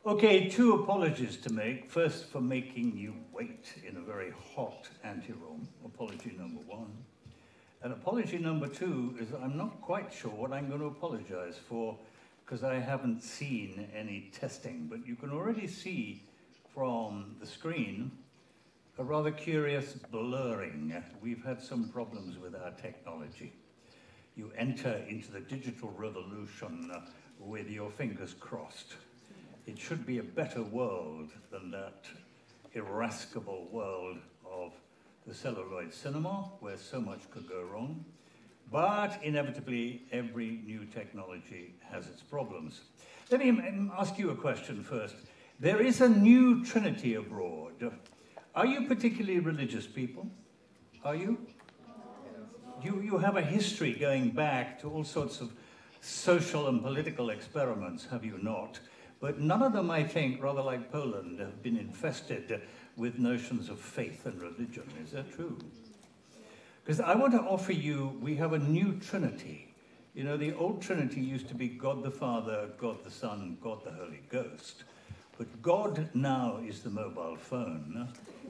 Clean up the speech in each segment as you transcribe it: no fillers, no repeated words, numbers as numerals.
Okay, two apologies to make. First, for making you wait in a very hot ante-room. Apology number one. And apology number two is I'm not quite sure what I'm going to apologize for because I haven't seen any testing. But you can already see from the screen a rather curious blurring. We've had some problems with our technology. You enter into the digital revolution with your fingers crossed. It should be a better world than that irascible world of the celluloid cinema, where so much could go wrong. But inevitably, every new technology has its problems. Let me ask you a question first. There is a new trinity abroad. Are you particularly religious people? Are you? You have a history going back to all sorts of social and political experiments, have you not? But none of them, I think, rather like Poland, have been infested with notions of faith and religion. Is that true? Because I want to offer you, we have a new Trinity. You know, the old Trinity used to be God the Father, God the Son, God the Holy Ghost. But God now is the mobile phone,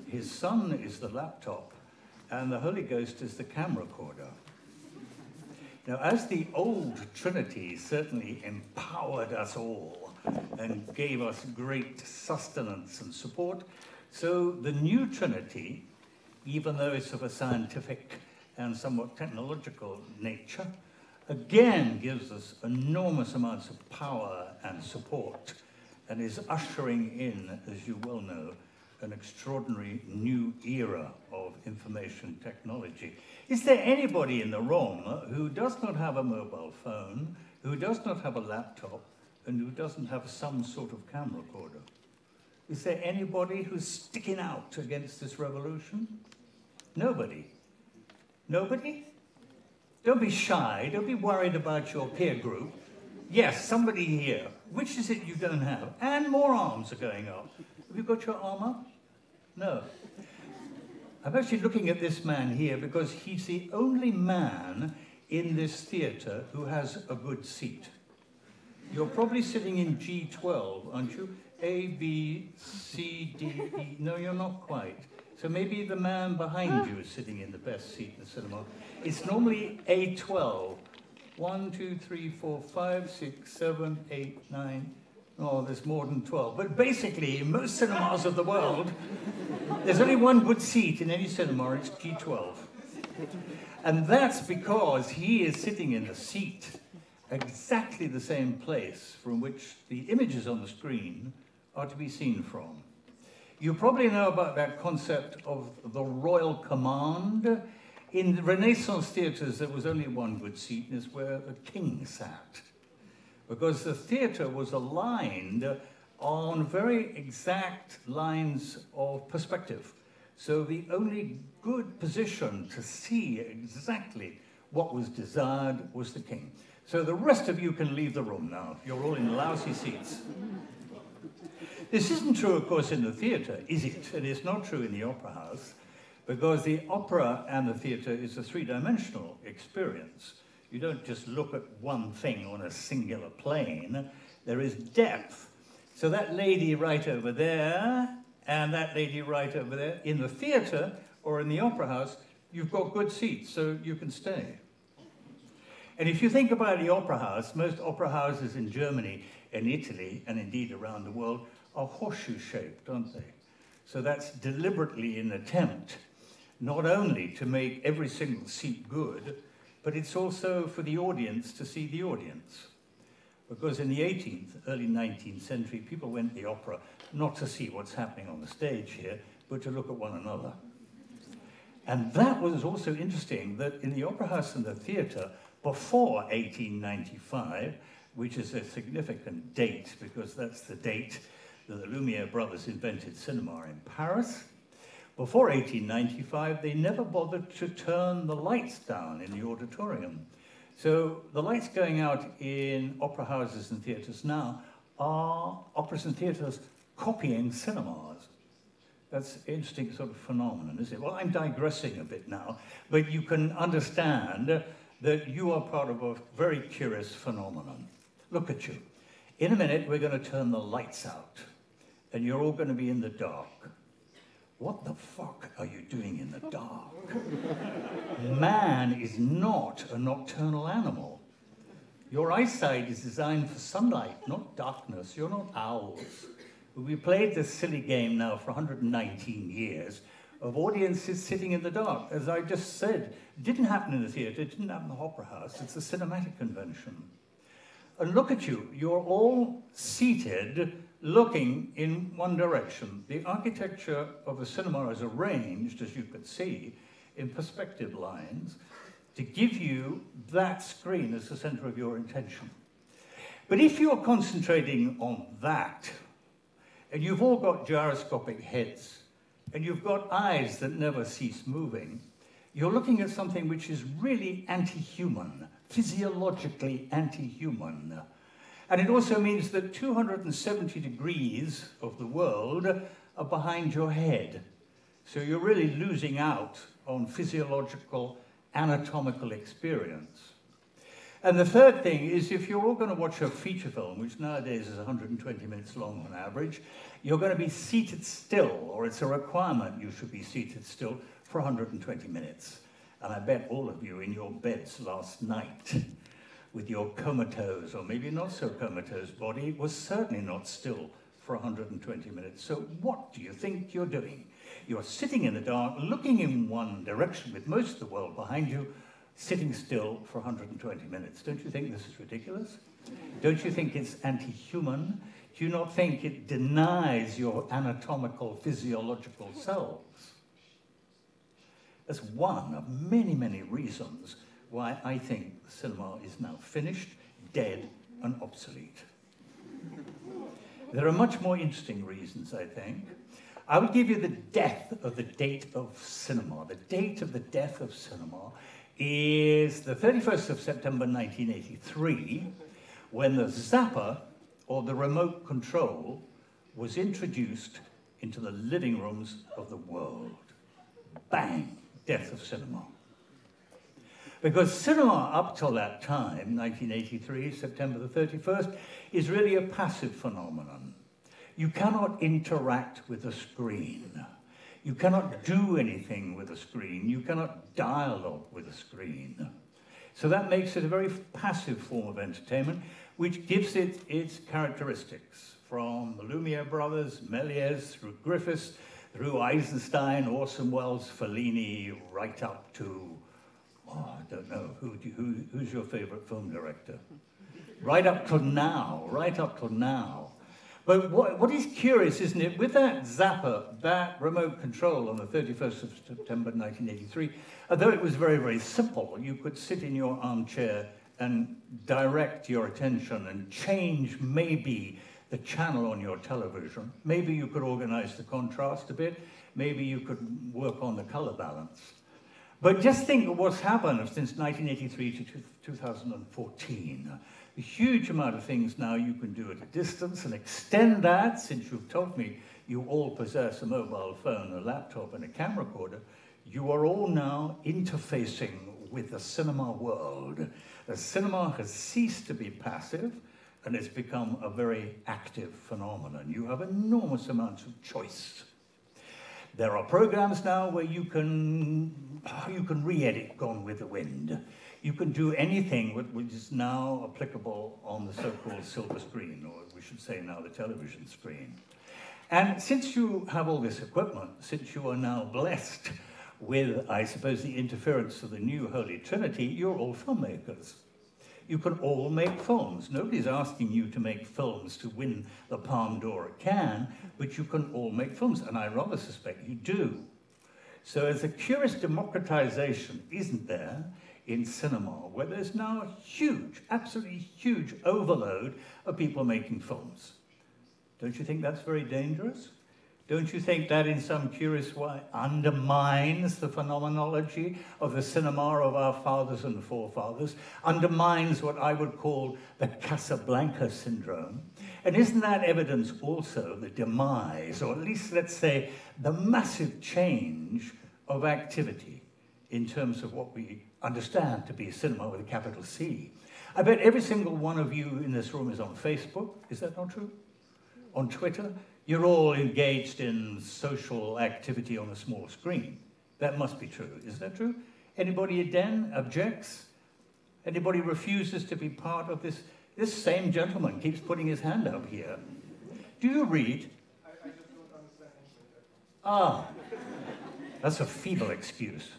his Son is the laptop, and the Holy Ghost is the camera recorder. Now, as the old Trinity certainly empowered us all and gave us great sustenance and support, so the new Trinity, even though it's of a scientific and somewhat technological nature, again gives us enormous amounts of power and support and is ushering in, as you well know, an extraordinary new era of information technology. Is there anybody in the room who does not have a mobile phone, who does not have a laptop, and who doesn't have some sort of camera recorder? Is there anybody who's sticking out against this revolution? Nobody. Nobody? Don't be shy. Don't be worried about your peer group. Yes, somebody here. Which is it you don't have? And more arms are going up. Have you got your arm up? No. I'm actually looking at this man here because he's the only man in this theatre who has a good seat. You're probably sitting in G12, aren't you? A, B, C, D, E. No, you're not quite. So maybe the man behind you is sitting in the best seat in the cinema. It's normally A12. 1, 2, 3, 4, 5, 6, 7, 8, 9. Oh, there's more than 12. But basically, in most cinemas of the world, there's only one good seat in any cinema, it's G12. And that's because he is sitting in a seat exactly the same place from which the images on the screen are to be seen from. You probably know about that concept of the royal command. In Renaissance theatres, there was only one good seat, and it's where the king sat. Because the theatre was aligned on very exact lines of perspective. So the only good position to see exactly what was desired was the king. So the rest of you can leave the room now. You're all in lousy seats. This isn't true, of course, in the theatre, is it? It is not true in the opera house, because the opera and the theatre is a three-dimensional experience. You don't just look at one thing on a singular plane. There is depth. So that lady right over there and that lady right over there, in the theatre or in the opera house, you've got good seats, so you can stay. And if you think about the opera house, most opera houses in Germany and Italy, and indeed around the world, are horseshoe-shaped, aren't they? So that's deliberately an attempt not only to make every single seat good, but it's also for the audience to see the audience. Because in the 18th, early 19th century, people went to the opera not to see what's happening on the stage here, but to look at one another. And that was also interesting, that in the opera house and the theatre, before 1895, which is a significant date, because that's the date that the Lumiere brothers invented cinema in Paris. Before 1895, they never bothered to turn the lights down in the auditorium. So the lights going out in opera houses and theatres now are operas and theatres copying cinemas. That's an interesting sort of phenomenon, isn't it? Well, I'm digressing a bit now, but you can understand that you are part of a very curious phenomenon. Look at you. In a minute, we're going to turn the lights out, and you're all going to be in the dark. What the fuck are you doing in the dark? Man is not a nocturnal animal. Your eyesight is designed for sunlight, not darkness. You're not owls. We played this silly game now for 119 years of audiences sitting in the dark. As I just said, it didn't happen in the theatre, it didn't happen in the opera house. It's a cinematic convention. And look at you, you're all seated looking in one direction. The architecture of a cinema is arranged, as you could see, in perspective lines to give you that screen as the center of your attention. But if you're concentrating on that, and you've all got gyroscopic heads, and you've got eyes that never cease moving, you're looking at something which is really anti-human, physiologically anti-human. And it also means that 270 degrees of the world are behind your head. So you're really losing out on physiological, anatomical experience. And the third thing is, if you're all going to watch a feature film, which nowadays is 120 minutes long on average, you're going to be seated still, or it's a requirement you should be seated still for 120 minutes. And I bet all of you in your beds last night with your comatose, or maybe not so comatose body, was certainly not still for 120 minutes. So what do you think you're doing? You're sitting in the dark, looking in one direction with most of the world behind you, sitting still for 120 minutes. Don't you think this is ridiculous? Don't you think it's anti-human? Do you not think it denies your anatomical, physiological selves? That's one of many, many reasons why I think cinema is now finished, dead, and obsolete. There are much more interesting reasons, I think. I would give you the death of the date of cinema. The date of the death of cinema is the 31st of September 1983, when the zapper, or the remote control, was introduced into the living rooms of the world. Bang! Death of cinema. Because cinema, up till that time, 1983, September the 31st, is really a passive phenomenon. You cannot interact with a screen. You cannot do anything with a screen. You cannot dialogue with a screen. So that makes it a very passive form of entertainment, which gives it its characteristics, from the Lumiere brothers, Méliès, through Griffiths, through Eisenstein, Orson Welles, Fellini, right up to, oh, I don't know, who's your favorite film director? Right up till now, right up till now. But what is curious, isn't it, with that zapper, that remote control on the 31st of September 1983, although it was very, very simple, you could sit in your armchair and direct your attention and change maybe the channel on your television. Maybe you could organize the contrast a bit. Maybe you could work on the color balance. But just think of what's happened since 1983 to 2014. A huge amount of things now you can do at a distance, and extend that, since you've told me you all possess a mobile phone, a laptop, and a camera recorder. You are all now interfacing with the cinema world. The cinema has ceased to be passive, and it's become a very active phenomenon. You have enormous amounts of choice. There are programs now where you can re-edit Gone with the Wind. You can do anything which is now applicable on the so-called silver screen, or we should say now the television screen. And since you have all this equipment, since you are now blessed with, I suppose, the interference of the new Holy Trinity, you're all filmmakers. You can all make films. Nobody's asking you to make films to win the Palme d'Or at Cannes, but you can all make films, and I rather suspect you do. So there's a curious democratization, isn't there, in cinema, where there's now a huge, absolutely huge overload of people making films. Don't you think that's very dangerous? Don't you think that in some curious way undermines the phenomenology of the cinema of our fathers and forefathers, undermines what I would call the Casablanca syndrome? And isn't that evidence also the demise, or at least let's say the massive change of activity in terms of what we understand to be cinema with a capital C? I bet every single one of you in this room is on Facebook. Is that not true? On Twitter? You're all engaged in social activity on a small screen. That must be true. Is that true? Anybody again objects? Anybody refuses to be part of this? This same gentleman keeps putting his hand up here. Do you read? I just don't understand English. Ah, that's a feeble excuse.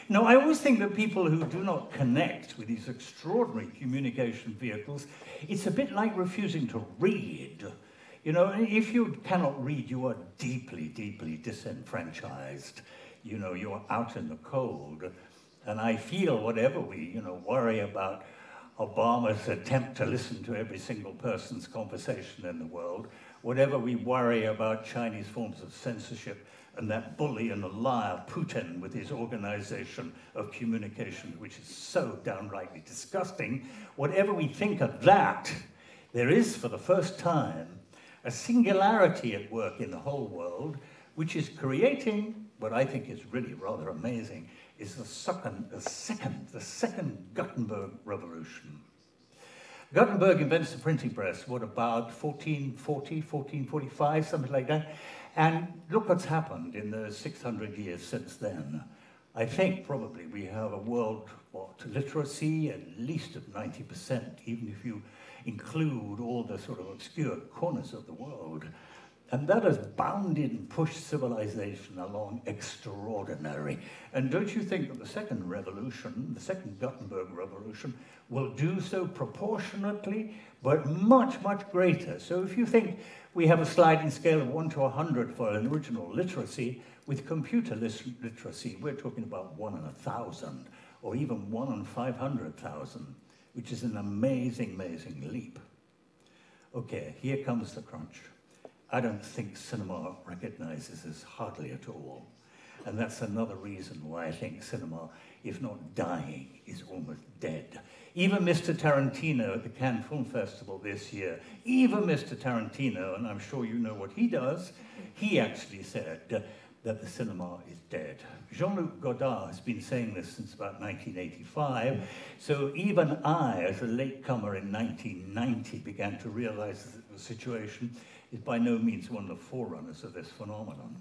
No, I always think that people who do not connect with these extraordinary communication vehicles, it's a bit like refusing to read. You know, if you cannot read, you are deeply, deeply disenfranchised. You know, you're out in the cold. And I feel whatever we, worry about Obama's attempt to listen to every single person's conversation in the world, whatever we worry about Chinese forms of censorship, and that bully and a liar, Putin, with his organization of communication, which is so downrightly disgusting, whatever we think of that, there is, for the first time, a singularity at work in the whole world, which is creating what I think is really rather amazing, is the second Gutenberg revolution. Gutenberg invents the printing press, what, about 1440, 1445, something like that? And look what's happened in the 600 years since then. I think probably we have a world, literacy at least of 90%, even if you include all the sort of obscure corners of the world. And that has bounded and pushed civilization along extraordinary. And don't you think that the second revolution, the second Gutenberg revolution, will do so proportionately, but much, much greater? So if you think we have a sliding scale of 1 to 100 for an original literacy, with computer literacy, we're talking about 1 in 1,000, or even 1 in 500,000, which is an amazing, amazing leap. Okay, here comes the crunch. I don't think cinema recognizes this hardly at all. And that's another reason why I think cinema, if not dying, is almost dead. Even Mr. Tarantino at the Cannes Film Festival this year, even Mr. Tarantino, and I'm sure you know what he does, he actually said that the cinema is dead. Jean-Luc Godard has been saying this since about 1985, so even I, as a latecomer in 1990, began to realize that the situation is by no means one of the forerunners of this phenomenon.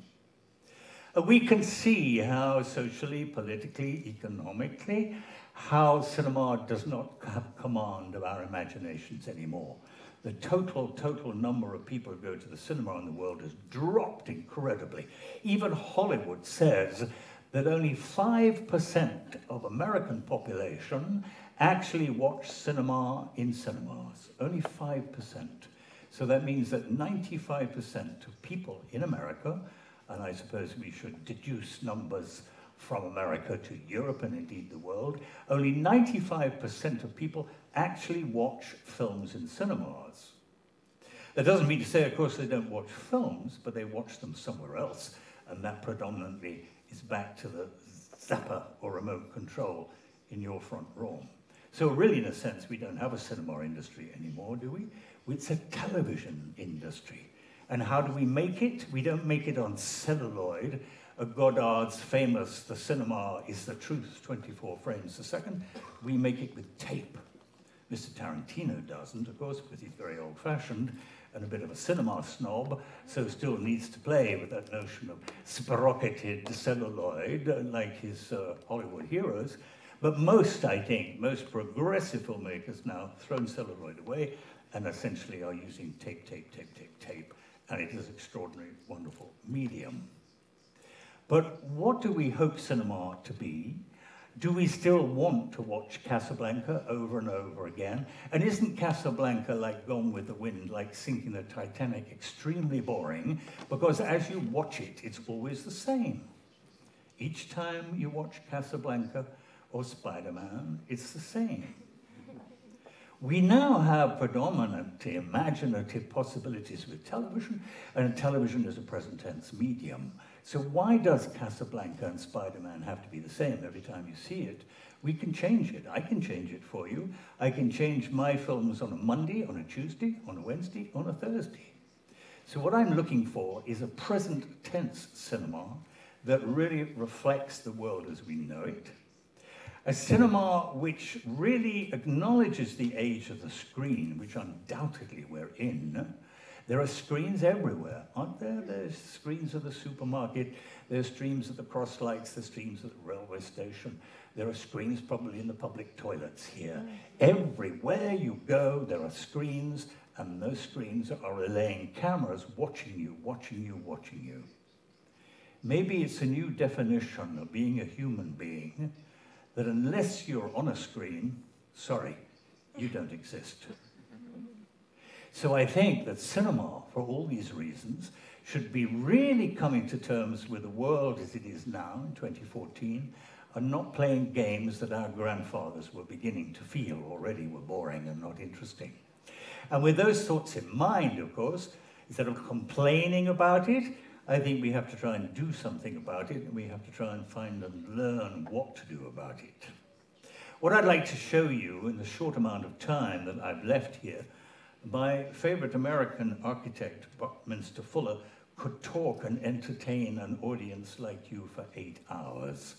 We can see how socially, politically, economically, how cinema does not have command of our imaginations anymore. The total number of people who go to the cinema in the world has dropped incredibly. Even Hollywood says that only 5% of American population actually watch cinema in cinemas. Only 5%. So that means that 95% of people in America, and I suppose we should deduce numbers from America to Europe and indeed the world, only 95% of people actually watch films in cinemas. That doesn't mean to say, of course, they don't watch films, but they watch them somewhere else, and that predominantly is back to the zapper or remote control in your front room. So really, in a sense, we don't have a cinema industry anymore, do we? It's a television industry. And how do we make it? We don't make it on celluloid. Godard's famous, the cinema is the truth, 24 frames a second. We make it with tape. Mr. Tarantino doesn't, of course, because he's very old-fashioned and a bit of a cinema snob, so still needs to play with that notion of sparocketed celluloid, like his Hollywood heroes. But most, I think, most progressive filmmakers now have thrown celluloid away and essentially are using tape, and it is an extraordinary, wonderful medium. But what do we hope cinema to be? Do we still want to watch Casablanca over and over again? And isn't Casablanca like Gone with the Wind, like sinking the Titanic, extremely boring? Because as you watch it, it's always the same. Each time you watch Casablanca or Spider-Man, it's the same. We now have predominant imaginative possibilities with television, and television is a present tense medium. So why does Casablanca and Spider-Man have to be the same every time you see it? We can change it. I can change it for you. I can change my films on a Monday, on a Tuesday, on a Wednesday, on a Thursday. So what I'm looking for is a present tense cinema that really reflects the world as we know it. A cinema which really acknowledges the age of the screen, which undoubtedly we're in. There are screens everywhere, aren't there? There's screens at the supermarket, there's streams at the cross lights, there's streams at the railway station. There are screens probably in the public toilets here. Everywhere you go, there are screens, and those screens are relaying cameras watching you, watching you, watching you. Maybe it's a new definition of being a human being, that unless you're on a screen, sorry, you don't exist. So I think that cinema, for all these reasons, should be really coming to terms with the world as it is now in 2014, and not playing games that our grandfathers were beginning to feel already were boring and not interesting. And with those thoughts in mind, of course, instead of complaining about it, I think we have to try and do something about it, and we have to try and find and learn what to do about it. What I'd like to show you in the short amount of time that I've left here, my favorite American architect, Buckminster Fuller, could talk and entertain an audience like you for 8 hours.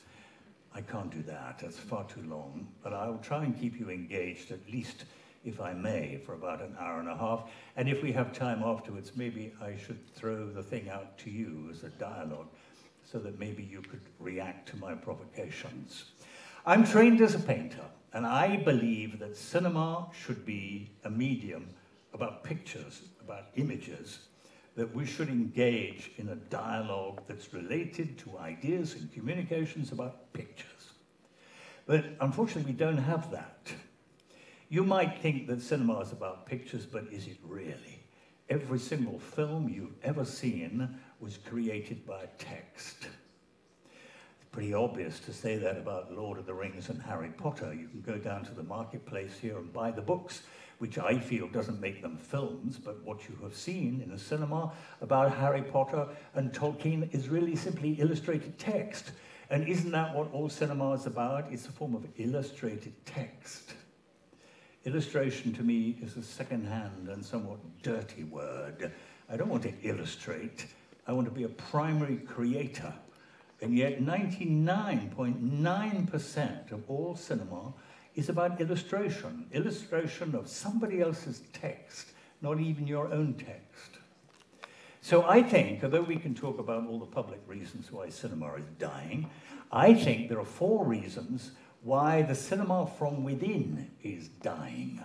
I can't do that, that's far too long, but I'll try and keep you engaged, at least, if I may, for about an hour and a half. And if we have time afterwards, maybe I should throw the thing out to you as a dialogue, so that maybe you could react to my provocations. I'm trained as a painter, and I believe that cinema should be a medium about pictures, about images, that we should engage in a dialogue that's related to ideas and communications about pictures. But unfortunately, we don't have that. You might think that cinema is about pictures, but is it really? Every single film you've ever seen was created by text. It's pretty obvious to say that about Lord of the Rings and Harry Potter. You can go down to the marketplace here and buy the books, which I feel doesn't make them films, but what you have seen in a cinema about Harry Potter and Tolkien is really simply illustrated text. And isn't that what all cinema is about? It's a form of illustrated text. Illustration to me is a second-hand and somewhat dirty word. I don't want to illustrate, I want to be a primary creator. And yet 99.9% of all cinema is about illustration. Illustration of somebody else's text, not even your own text. So I think, although we can talk about all the public reasons why cinema is dying, I think there are 4 reasons why the cinema from within is dying.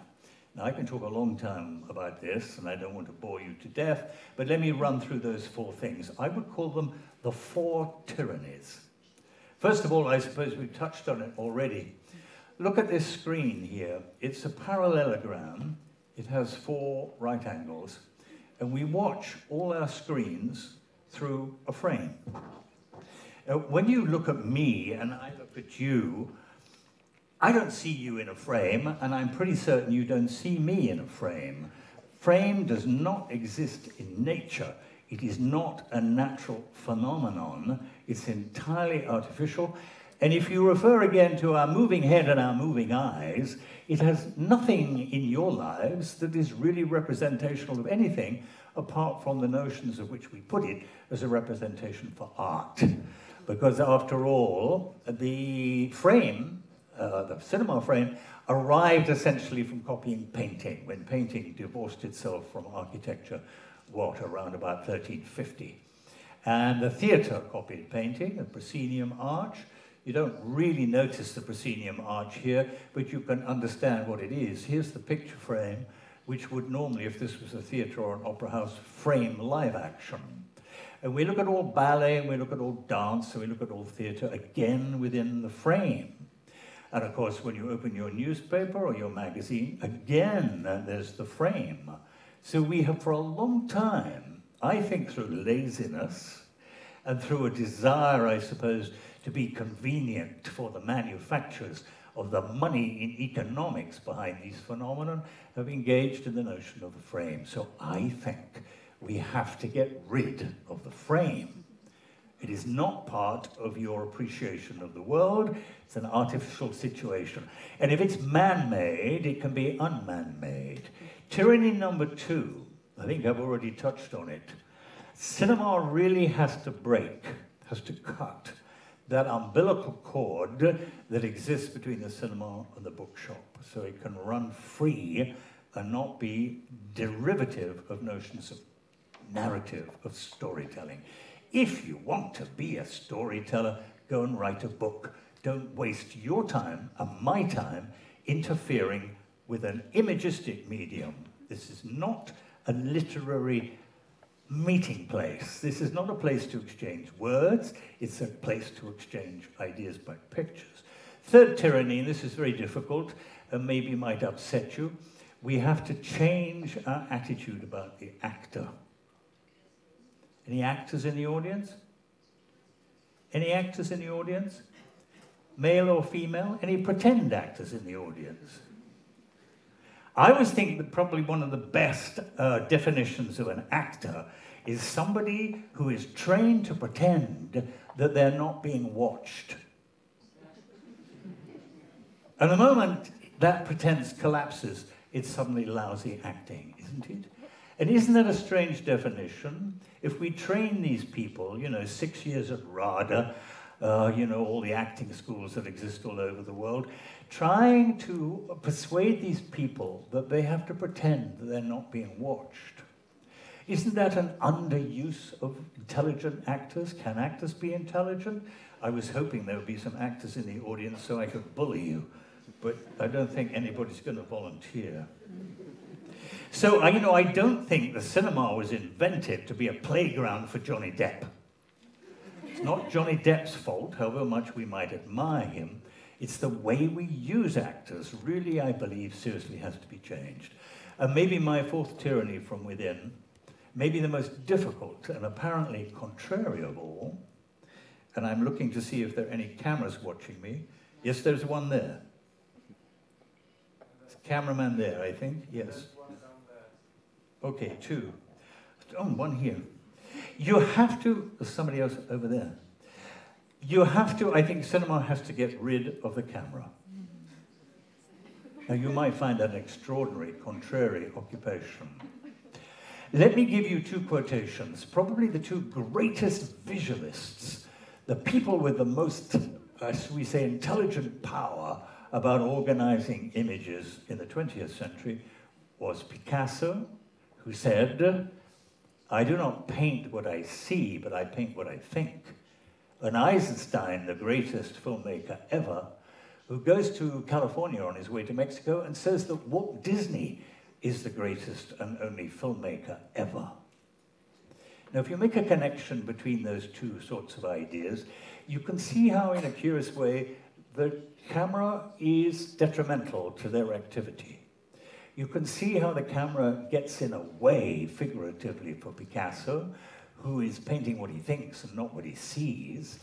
Now, I can talk a long time about this, and I don't want to bore you to death, but let me run through those 4 things. I would call them the 4 tyrannies. First of all, I suppose we've touched on it already. Look at this screen here. It's a parallelogram. It has 4 right angles, and we watch all our screens through a frame. When you look at me and I look at you, I don't see you in a frame, and I'm pretty certain you don't see me in a frame. Frame does not exist in nature. It is not a natural phenomenon. It's entirely artificial. And if you refer again to our moving head and our moving eyes, it has nothing in your lives that is really representational of anything apart from the notions of which we put it as a representation for art. Because after all, the frame, the cinema frame, arrived essentially from copying painting, when painting divorced itself from architecture, what, around about 1350. And the theatre copied painting, the proscenium arch. You don't really notice the proscenium arch here, but you can understand what it is. Here's the picture frame, which would normally, if this was a theatre or an opera house, frame live action. And we look at all ballet, and we look at all dance, and we look at all theatre, again within the frame. And of course, when you open your newspaper or your magazine, again, there's the frame. So we have, for a long time, I think through laziness, and through a desire, I suppose, to be convenient for the manufacturers of the money in economics behind these phenomena, have engaged in the notion of the frame. So I think we have to get rid of the frame. It is not part of your appreciation of the world. It's an artificial situation. And if it's man-made, it can be unman-made. Tyranny number 2, I think I've already touched on it. Cinema really has to break, has to cut that umbilical cord that exists between the cinema and the bookshop, so it can run free and not be derivative of notions of narrative, of storytelling. If you want to be a storyteller, go and write a book. Don't waste your time and my time interfering with an imagistic medium. This is not a literary meeting place. This is not a place to exchange words. It's a place to exchange ideas by pictures. Third tyranny, and this is very difficult and maybe might upset you, we have to change our attitude about the actor. Any actors in the audience? Any actors in the audience? Male or female? Any pretend actors in the audience? I always think that probably one of the best definitions of an actor is somebody who is trained to pretend that they're not being watched. And the moment that pretense collapses, it's suddenly lousy acting, isn't it? And isn't that a strange definition? If we train these people, 6 years at RADA, all the acting schools that exist all over the world, trying to persuade these people that they have to pretend that they're not being watched. Isn't that an underuse of intelligent actors? Can actors be intelligent? I was hoping there would be some actors in the audience so I could bully you, but I don't think anybody's going to volunteer. So, I don't think the cinema was invented to be a playground for Johnny Depp. It's not Johnny Depp's fault, however much we might admire him. It's the way we use actors, really, I believe, seriously has to be changed. And maybe my fourth tyranny from within, maybe the most difficult and apparently contrary of all, and I'm looking to see if there are any cameras watching me. Yes, there's one there. There's a cameraman there, I think. Yes. Okay, two. Oh, one here. You have to, there's somebody else over there. You have to, I think cinema has to get rid of the camera. Now, you might find that an extraordinary, contrary occupation. Let me give you two quotations, probably the two greatest visualists, the people with the most, as we say, intelligent power about organizing images in the 20th century was Picasso, who said, "I do not paint what I see, but I paint what I think." And Eisenstein, the greatest filmmaker ever, who goes to California on his way to Mexico and says that Walt Disney is the greatest and only filmmaker ever. Now, if you make a connection between those two sorts of ideas, you can see how, in a curious way, the camera is detrimental to their activity. You can see how the camera gets in a way, figuratively, for Picasso, who is painting what he thinks and not what he sees,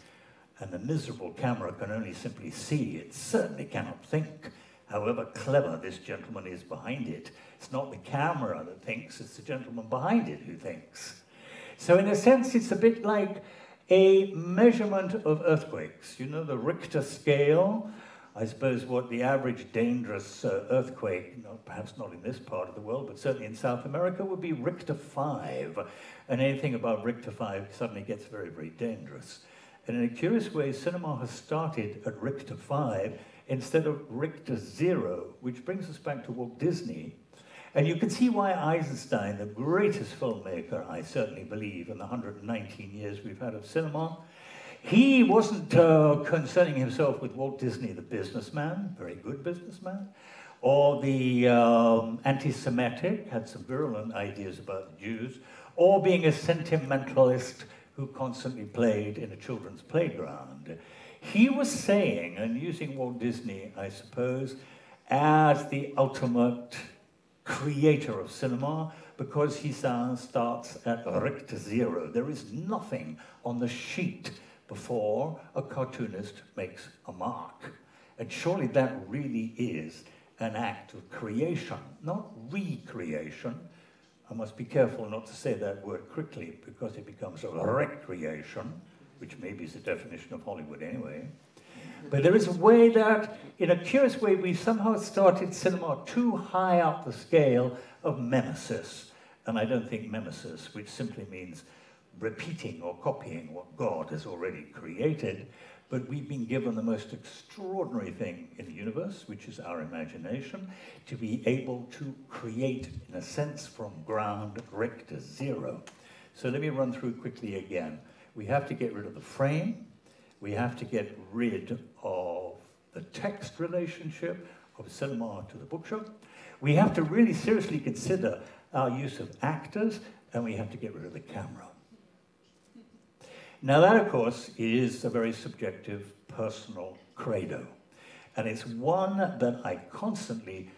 and the miserable camera can only simply see. It certainly cannot think, however clever this gentleman is behind it. It's not the camera that thinks, it's the gentleman behind it who thinks. So in a sense, it's a bit like a measurement of earthquakes. You know, the Richter scale, I suppose what the average dangerous earthquake, perhaps not in this part of the world, but certainly in South America, would be Richter 5. And anything above Richter 5 suddenly gets very, very dangerous. And in a curious way, cinema has started at Richter 5 instead of Richter 0, which brings us back to Walt Disney. And you can see why Eisenstein, the greatest filmmaker, I certainly believe, in the 119 years we've had of cinema, he wasn't concerning himself with Walt Disney, the businessman, very good businessman, or the anti-Semitic, had some virulent ideas about the Jews, or being a sentimentalist who constantly played in a children's playground. He was saying, and using Walt Disney, I suppose, as the ultimate creator of cinema, because he starts at Richter 0. There is nothing on the sheet before a cartoonist makes a mark. And surely that really is an act of creation, not recreation. I must be careful not to say that word quickly because it becomes a recreation, which maybe is the definition of Hollywood anyway. But there is a way that, in a curious way, we've somehow started cinema too high up the scale of mimesis. And I don't think mimesis, which simply means repeating or copying what God has already created, but we've been given the most extraordinary thing in the universe, which is our imagination, to be able to create, in a sense, from ground Richter zero. So let me run through quickly again. We have to get rid of the frame. We have to get rid of the text relationship of cinema to the bookshop. We have to really seriously consider our use of actors, and we have to get rid of the camera. Now that, of course, is a very subjective, personal credo. And it's one that I constantly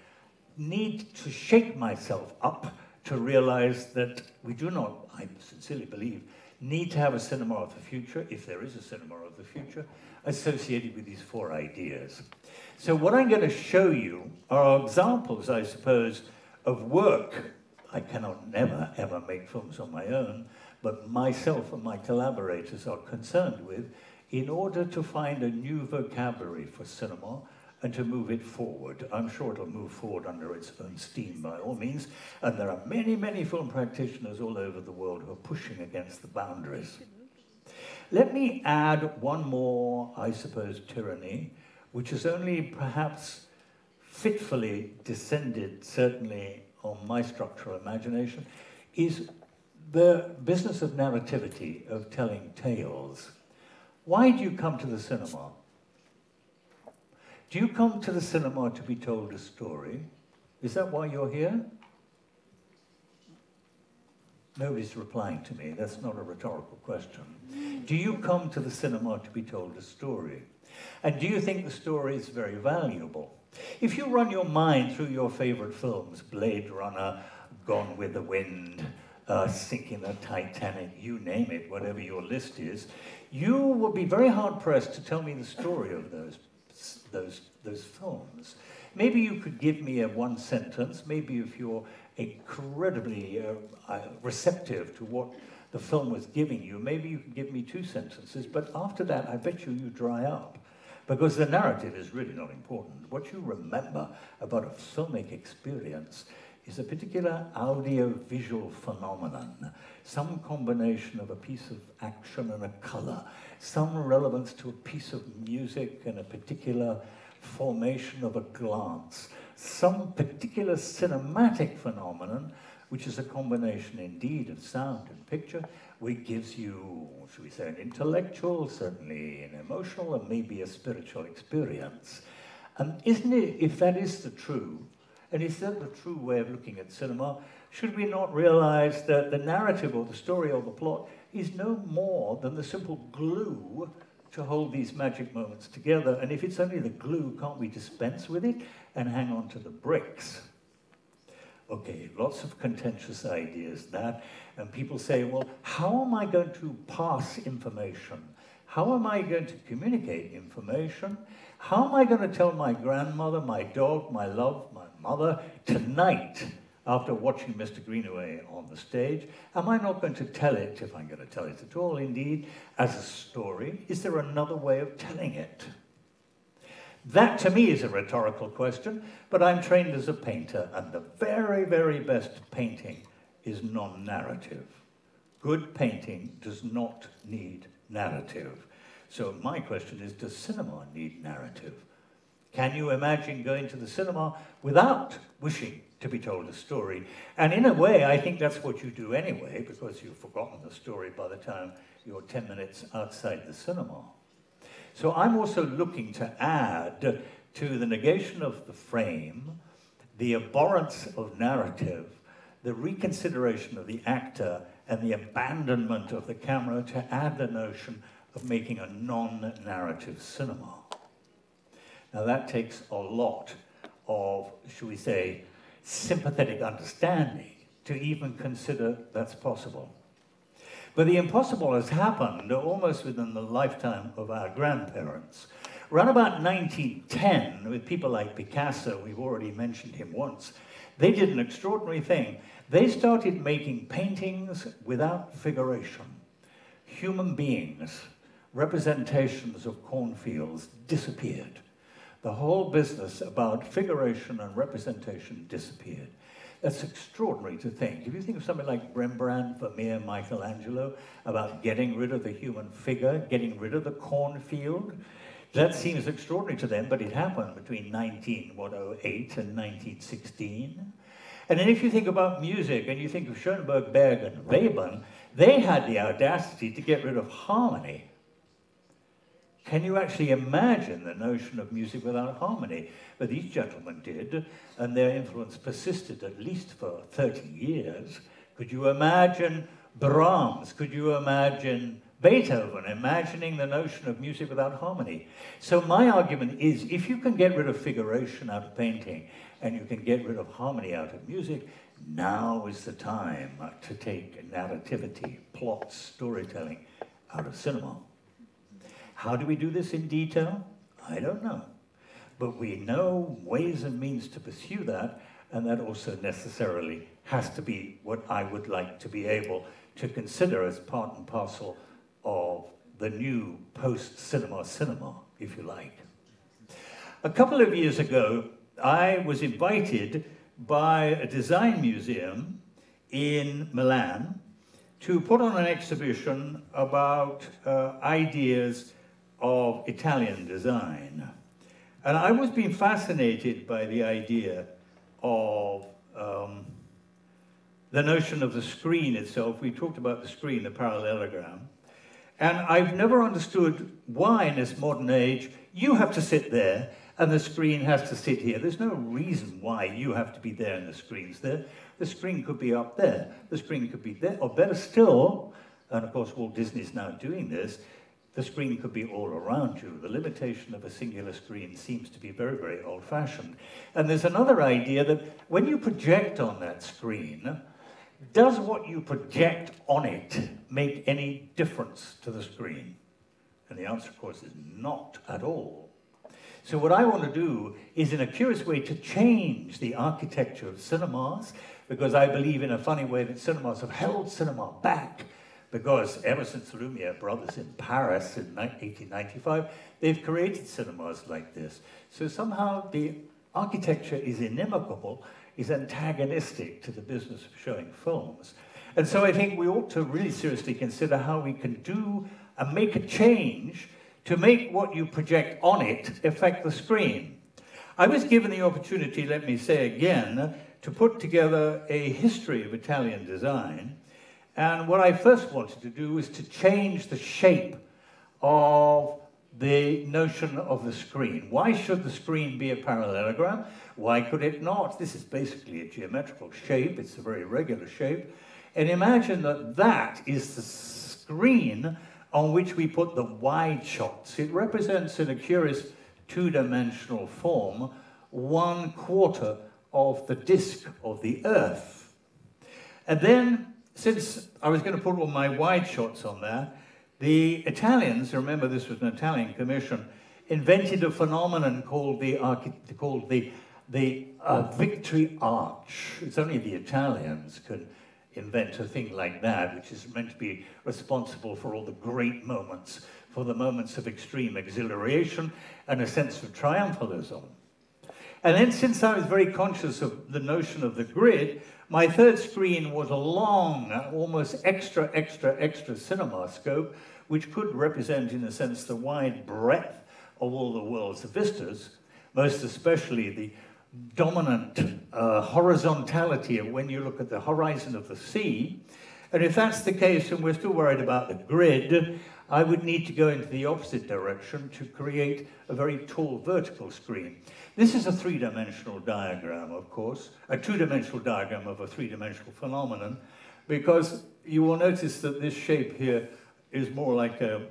need to shake myself up to realize that we do not, I sincerely believe, need to have a cinema of the future, if there is a cinema of the future, associated with these four ideas. So what I'm going to show you are examples, I suppose, of work. I cannot never, ever make films on my own, but myself and my collaborators are concerned with in order to find a new vocabulary for cinema and to move it forward. I'm sure it'll move forward under its own steam by all means, and there are many, many film practitioners all over the world who are pushing against the boundaries. Let me add one more, I suppose, tyranny, which has only perhaps fitfully descended, certainly on my structural imagination, is the business of narrativity, of telling tales. Why do you come to the cinema? Do you come to the cinema to be told a story? Is that why you're here? Nobody's replying to me. That's not a rhetorical question. Do you come to the cinema to be told a story? And do you think the story is very valuable? If you run your mind through your favorite films, Blade Runner, Gone with the Wind, Sinking the Titanic, you name it, whatever your list is, you will be very hard-pressed to tell me the story of those films. Maybe you could give me a one sentence, maybe if you're incredibly receptive to what the film was giving you, maybe you could give me two sentences, but after that, I bet you dry up. Because the narrative is really not important. What you remember about a filmic experience is a particular audio-visual phenomenon, some combination of a piece of action and a color, some relevance to a piece of music and a particular formation of a glance, some particular cinematic phenomenon, which is a combination indeed of sound and picture, which gives you, should we say, an intellectual, certainly an emotional, and maybe a spiritual experience. And isn't it, if that is the true, and is that the true way of looking at cinema, should we not realize that the narrative or the story or the plot is no more than the simple glue to hold these magic moments together? And if it's only the glue, can't we dispense with it and hang on to the bricks? Okay, lots of contentious ideas that, and people say, well, how am I going to pass information? How am I going to communicate information? How am I going to tell my grandmother, my dog, my love, my mother tonight after watching Mr. Greenawaye on the stage? Am I not going to tell it, if I'm going to tell it at all, indeed, as a story? Is there another way of telling it? That, to me, is a rhetorical question, but I'm trained as a painter, and the very, very best painting is non-narrative. Good painting does not need narrative. So my question is, does cinema need narrative? Can you imagine going to the cinema without wishing to be told a story? And in a way, I think that's what you do anyway, because you've forgotten the story by the time you're 10 minutes outside the cinema. So I'm also looking to add to the negation of the frame, the abhorrence of narrative, the reconsideration of the actor, and the abandonment of the camera, to add the notion of making a non-narrative cinema. Now that takes a lot of, should we say, sympathetic understanding to even consider that's possible. But the impossible has happened almost within the lifetime of our grandparents. Around about 1910, with people like Picasso, we've already mentioned him once, they did an extraordinary thing. They started making paintings without figuration. Human beings, representations of cornfields, disappeared. The whole business about figuration and representation disappeared. That's extraordinary to think. If you think of something like Rembrandt, Vermeer, Michelangelo, about getting rid of the human figure, getting rid of the cornfield, that seems extraordinary to them, but it happened between 1908 and 1916. And then if you think about music, and you think of Schoenberg, Berg, and Webern, they had the audacity to get rid of harmony. Can you actually imagine the notion of music without harmony? But these gentlemen did, and their influence persisted at least for 30 years. Could you imagine Brahms? Could you imagine Beethoven imagining the notion of music without harmony? So my argument is, if you can get rid of figuration out of painting, and you can get rid of harmony out of music, now is the time to take narrativity, plot, storytelling out of cinema. How do we do this in detail? I don't know. But we know ways and means to pursue that, and that also necessarily has to be what I would like to be able to consider as part and parcel of the new post-cinema cinema, if you like. A couple of years ago, I was invited by a design museum in Milan to put on an exhibition about ideas of Italian design. And I was being fascinated by the idea of the notion of the screen itself. We talked about the screen, the parallelogram. And I've never understood why in this modern age you have to sit there and the screen has to sit here. There's no reason why you have to be there and the screen's there. The screen could be up there. The screen could be there. Or better still, and of course Walt Disney's now doing this, the screen could be all around you. The limitation of a singular screen seems to be very, very old-fashioned. And there's another idea that when you project on that screen, does what you project on it make any difference to the screen? And the answer, of course, is not at all. So what I want to do is, in a curious way, to change the architecture of cinemas, because I believe in a funny way that cinemas have held cinema back, because ever since the Lumiere brothers in Paris in 1895, they've created cinemas like this. So somehow the architecture is inimical, is antagonistic to the business of showing films. And so I think we ought to really seriously consider how we can do and make a change to make what you project on it affect the screen. I was given the opportunity, let me say again, to put together a history of Italian design. And what I first wanted to do was to change the shape of the notion of the screen. Why should the screen be a parallelogram? Why could it not? This is basically a geometrical shape. It's a very regular shape. And imagine that that is the screen on which we put the wide shots. It represents, in a curious two-dimensional form, 1/4 of the disk of the Earth. And then, since I was going to put all my wide shots on there, the Italians, remember this was an Italian commission, invented a phenomenon called the Victory Arch. It's only the Italians could invent a thing like that, which is meant to be responsible for all the great moments, for the moments of extreme exhilaration and a sense of triumphalism. And then, since I was very conscious of the notion of the grid, my third screen was a long, almost extra cinema scope, which could represent, in a sense, the wide breadth of all the world's vistas, most especially the dominant horizontality of when you look at the horizon of the sea. And if that's the case, and we're still worried about the grid, I would need to go into the opposite direction to create a very tall vertical screen. This is a three-dimensional diagram, of course, a two-dimensional diagram of a three-dimensional phenomenon, because you will notice that this shape here is more like a,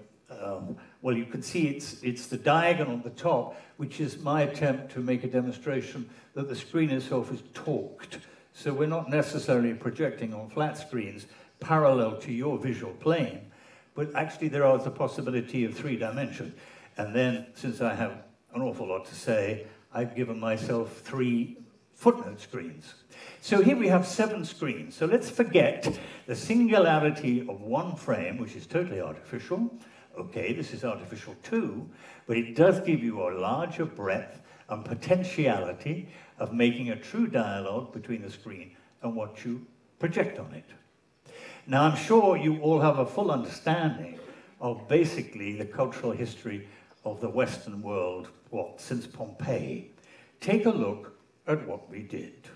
well, you can see it's the diagonal at the top, which is my attempt to make a demonstration that the screen itself is torqued. So we're not necessarily projecting on flat screens parallel to your visual plane, but actually there is a possibility of 3 dimensions. And then, since I have an awful lot to say, I've given myself 3 footnote screens. So here we have 7 screens. So let's forget the singularity of one frame, which is totally artificial. Okay, this is artificial too, but it does give you a larger breadth and potentiality of making a true dialogue between the screen and what you project on it. Now, I'm sure you all have a full understanding of basically the cultural history of the Western world, since Pompeii. Take a look at what we did.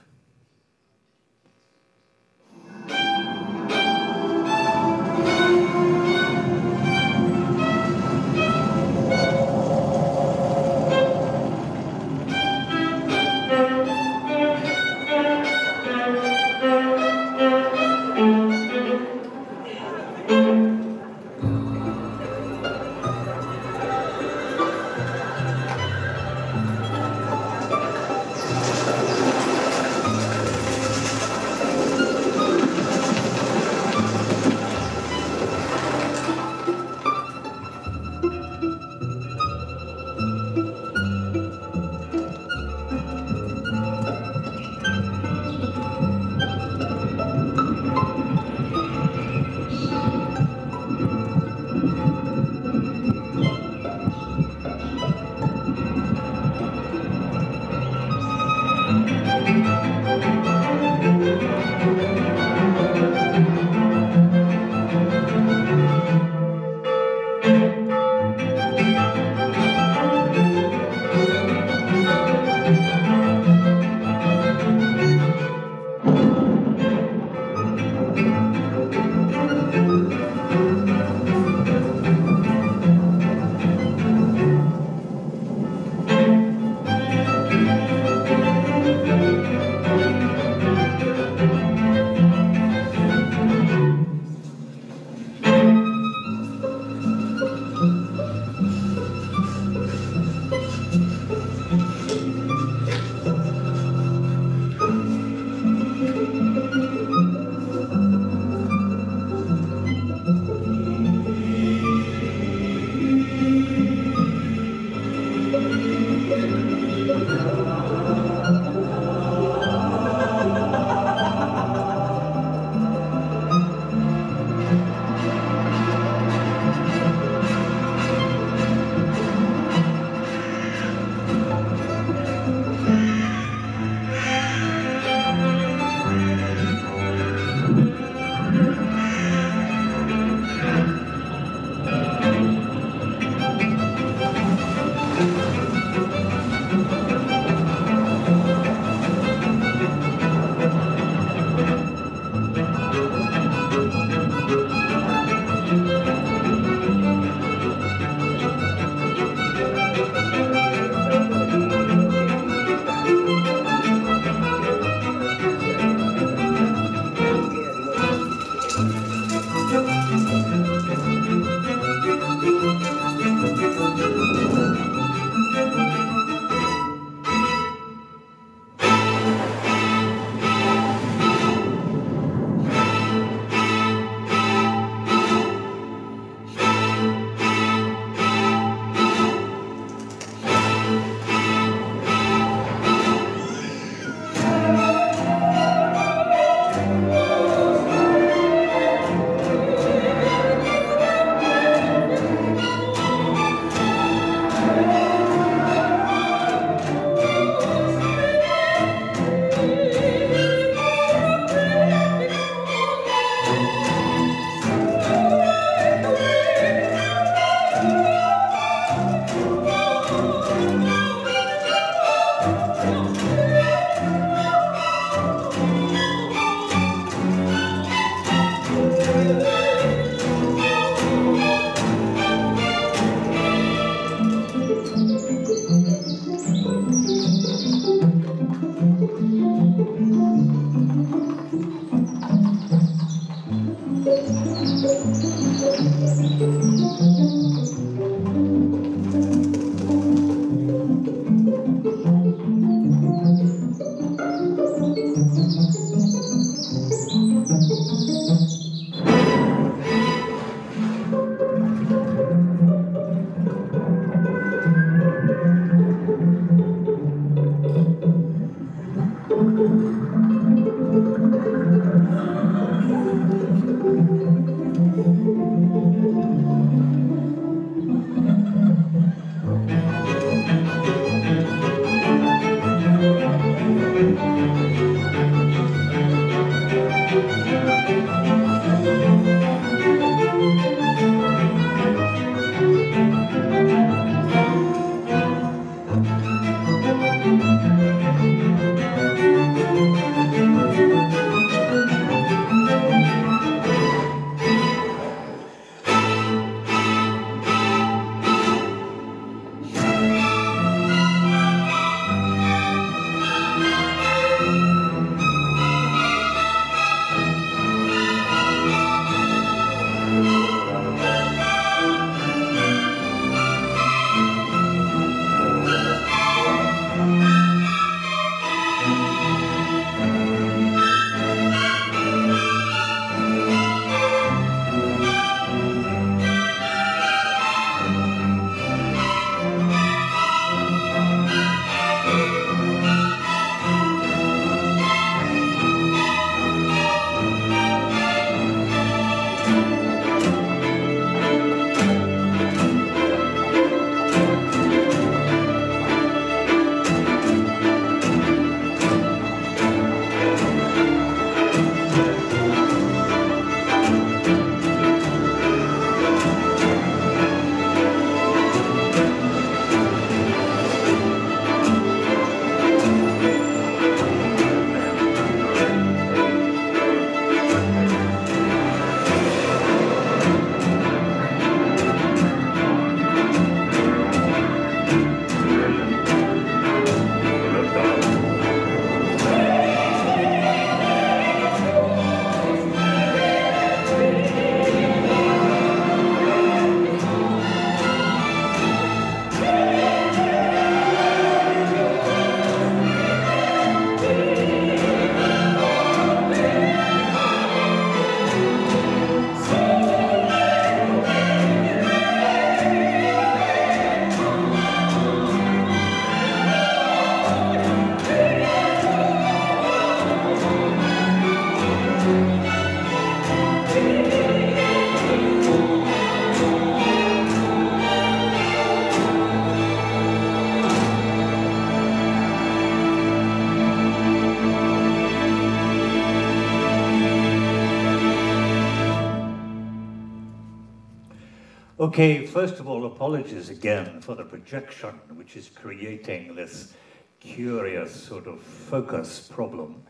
Okay, first of all, apologies again for the projection, which is creating this curious sort of focus problem.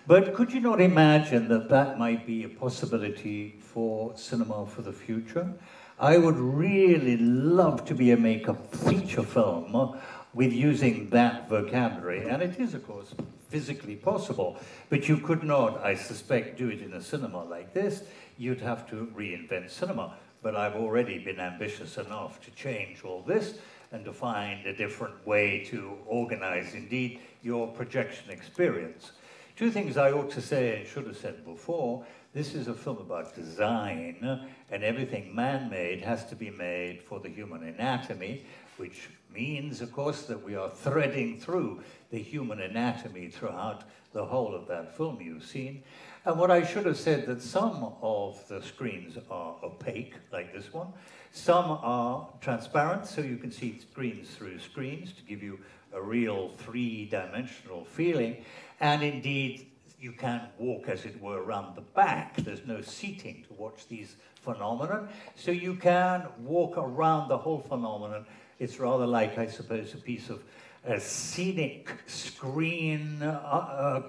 But could you not imagine that that might be a possibility for cinema for the future? I would really love to be able to make a feature film with using that vocabulary, and it is, of course, physically possible, but you could not, I suspect, do it in a cinema like this. You'd have to reinvent cinema. But I've already been ambitious enough to change all this and to find a different way to organize, indeed, your projection experience. Two things I ought to say and should have said before. This is a film about design, and everything man-made has to be made for the human anatomy, which means, of course, that we are threading through the human anatomy throughout the whole of that film you've seen. And what I should have said, that some of the screens are opaque, like this one. Some are transparent, so you can see screens through screens to give you a real three-dimensional feeling. And indeed, you can walk, as it were, around the back. There's no seating to watch these phenomena. So you can walk around the whole phenomenon. It's rather like, I suppose, a piece of a scenic screen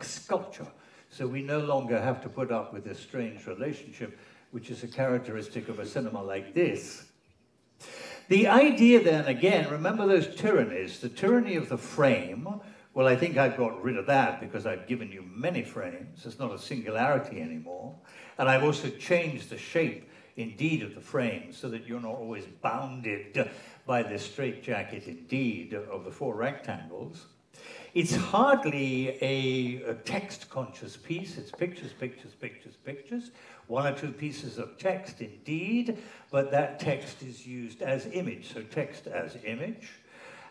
sculpture. So we no longer have to put up with this strange relationship, which is a characteristic of a cinema like this. The idea then, again, remember those tyrannies, the tyranny of the frame. Well, I think I've got rid of that because I've given you many frames. It's not a singularity anymore. And I've also changed the shape, indeed, of the frame so that you're not always bounded by this straitjacket, indeed, of the four rectangles. It's hardly a text-conscious piece. It's pictures, pictures, pictures, pictures. One or two pieces of text, indeed, but that text is used as image, so text as image.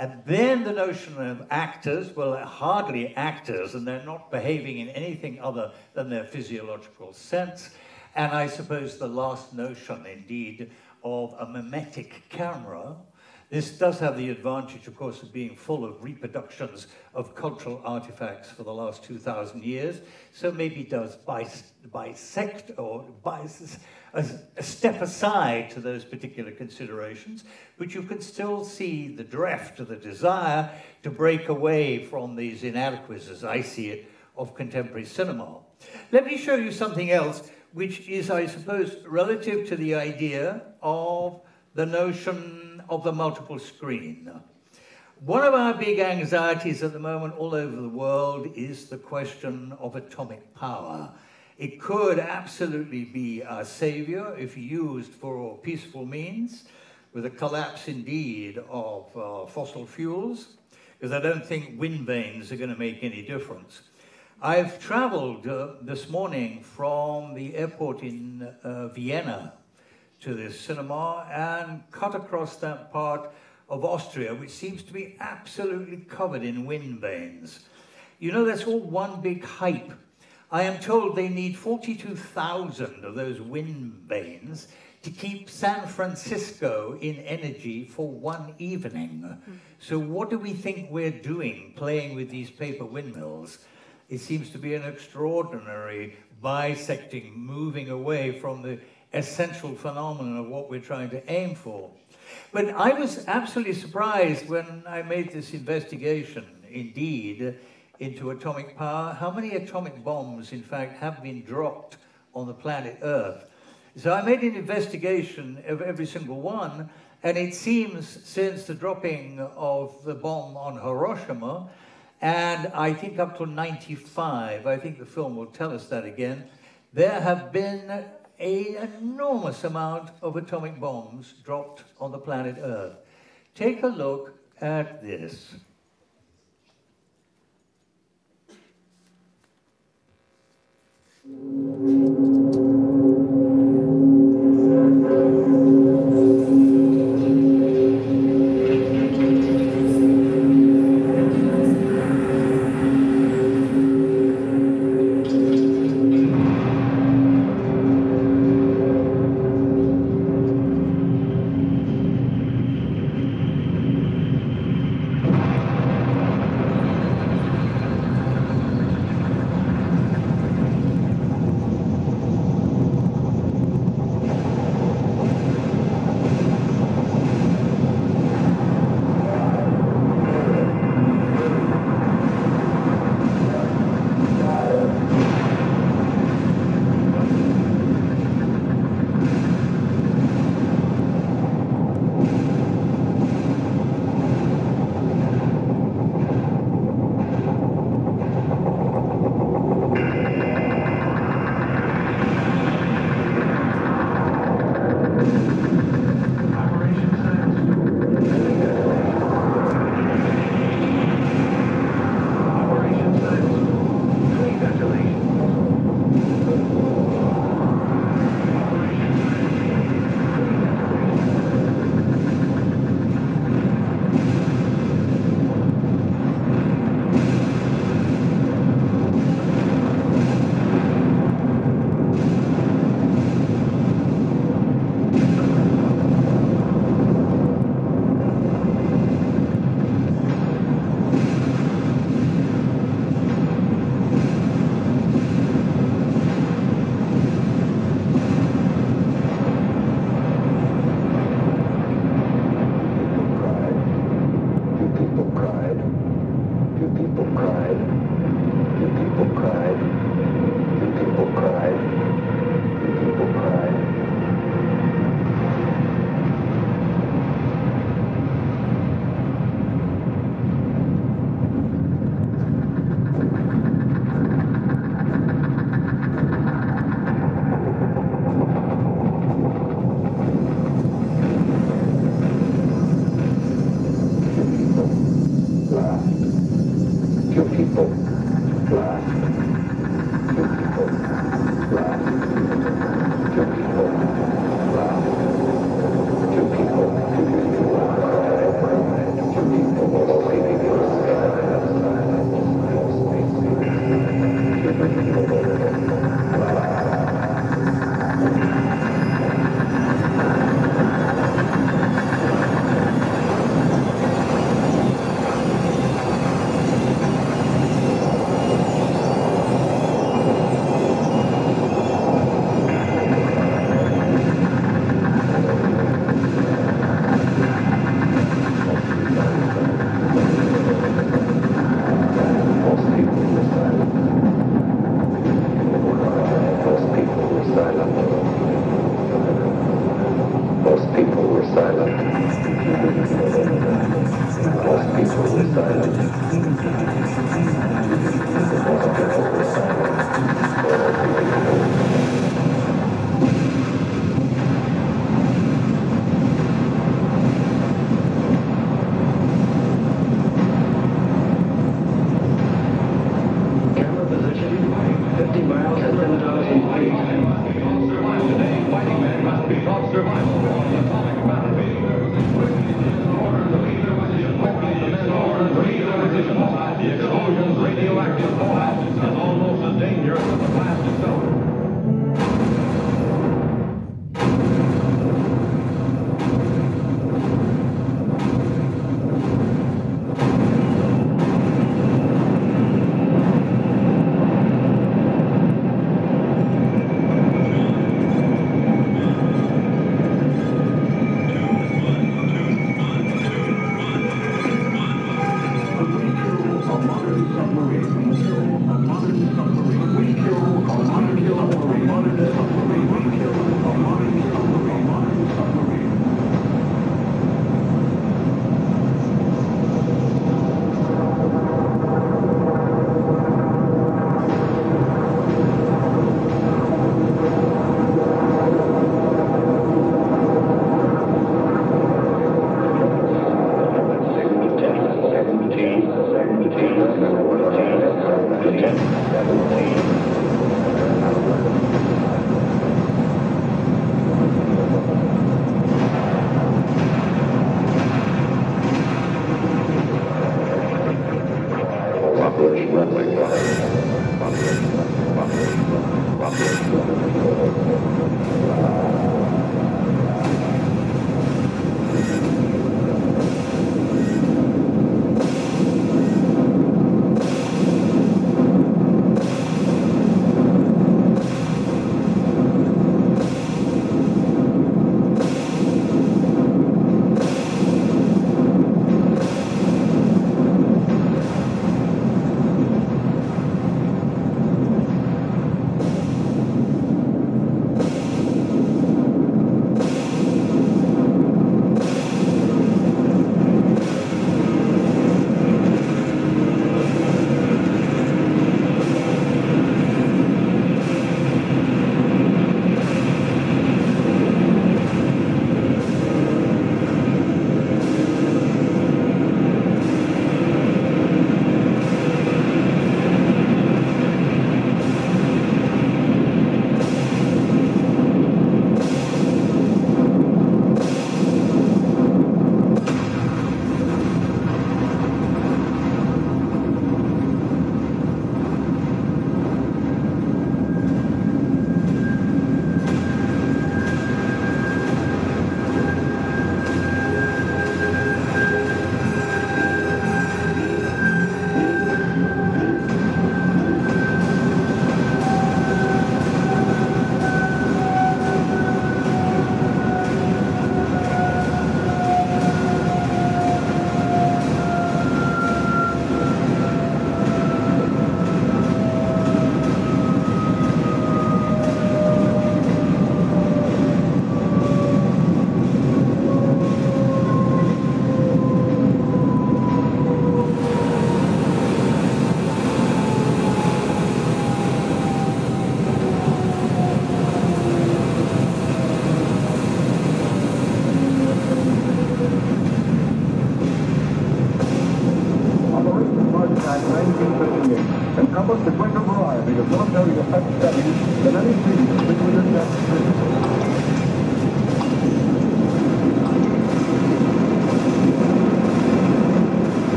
And then the notion of actors, well, they're hardly actors, and they're not behaving in anything other than their physiological sense. And I suppose the last notion, indeed, of a mimetic camera, This does have the advantage, of course, of being full of reproductions of cultural artifacts for the last 2,000 years, so maybe does bisect or a step aside to those particular considerations, but you can still see the drift, the desire to break away from these inadequacies, as I see it, of contemporary cinema. Let me show you something else, which is, I suppose, relative to the idea of the notion of the multiple screen. One of our big anxieties at the moment all over the world is the question of atomic power. It could absolutely be our savior if used for peaceful means, with a collapse indeed of fossil fuels, because I don't think wind vanes are going to make any difference. I've traveled this morning from the airport in Vienna to this cinema and cut across that part of Austria, which seems to be absolutely covered in wind vanes. You know, that's all one big hype. I am told they need 42,000 of those wind vanes to keep San Francisco in energy for one evening. So what do we think we're doing playing with these paper windmills? It seems to be an extraordinary bisecting, moving away from the essential phenomenon of what we're trying to aim for. But I was absolutely surprised when I made this investigation, indeed, into atomic power, how many atomic bombs, in fact, have been dropped on the planet Earth. So I made an investigation of every single one, and it seems since the dropping of the bomb on Hiroshima, and I think up to 95, I think the film will tell us that again, there have been an enormous amount of atomic bombs dropped on the planet Earth. Take a look at this.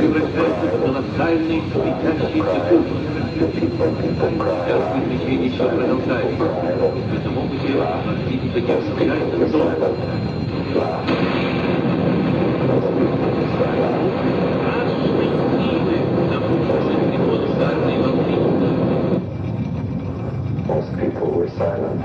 превращается в колоссальный светящийся куб. Сейчас приключение еще продолжается. В этом опыте Марсианка не оставляет зон. Страшной силы напутствует колоссальной волны. Most people were silent.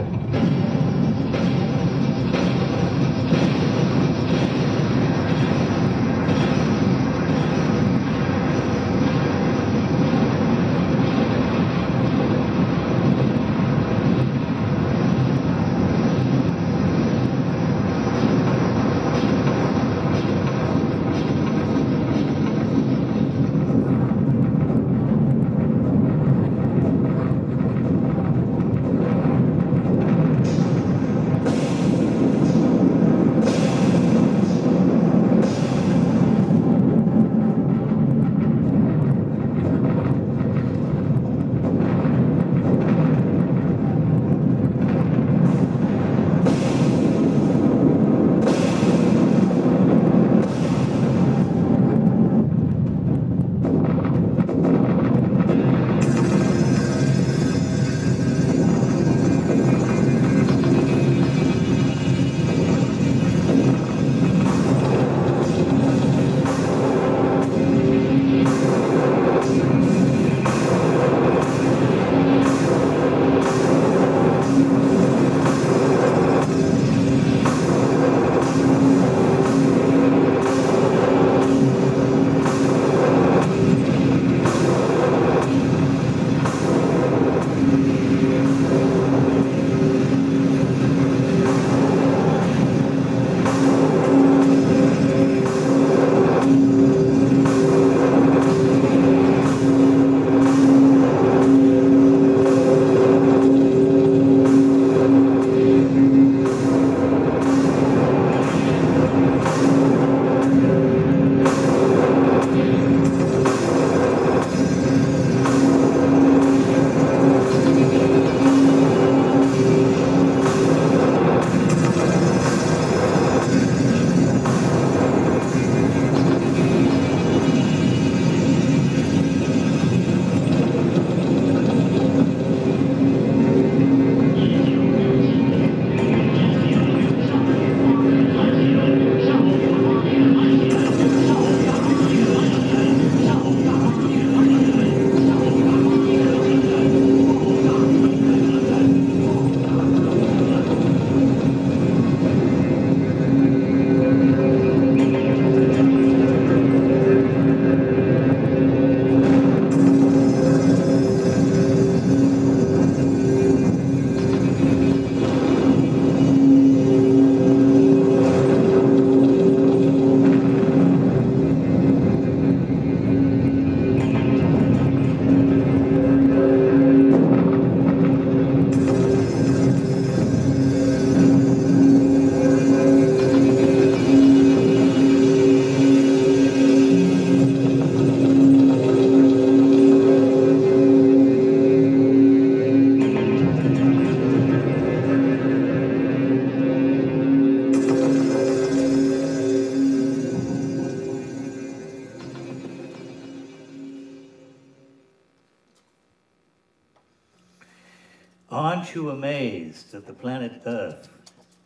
Aren't you amazed that the planet Earth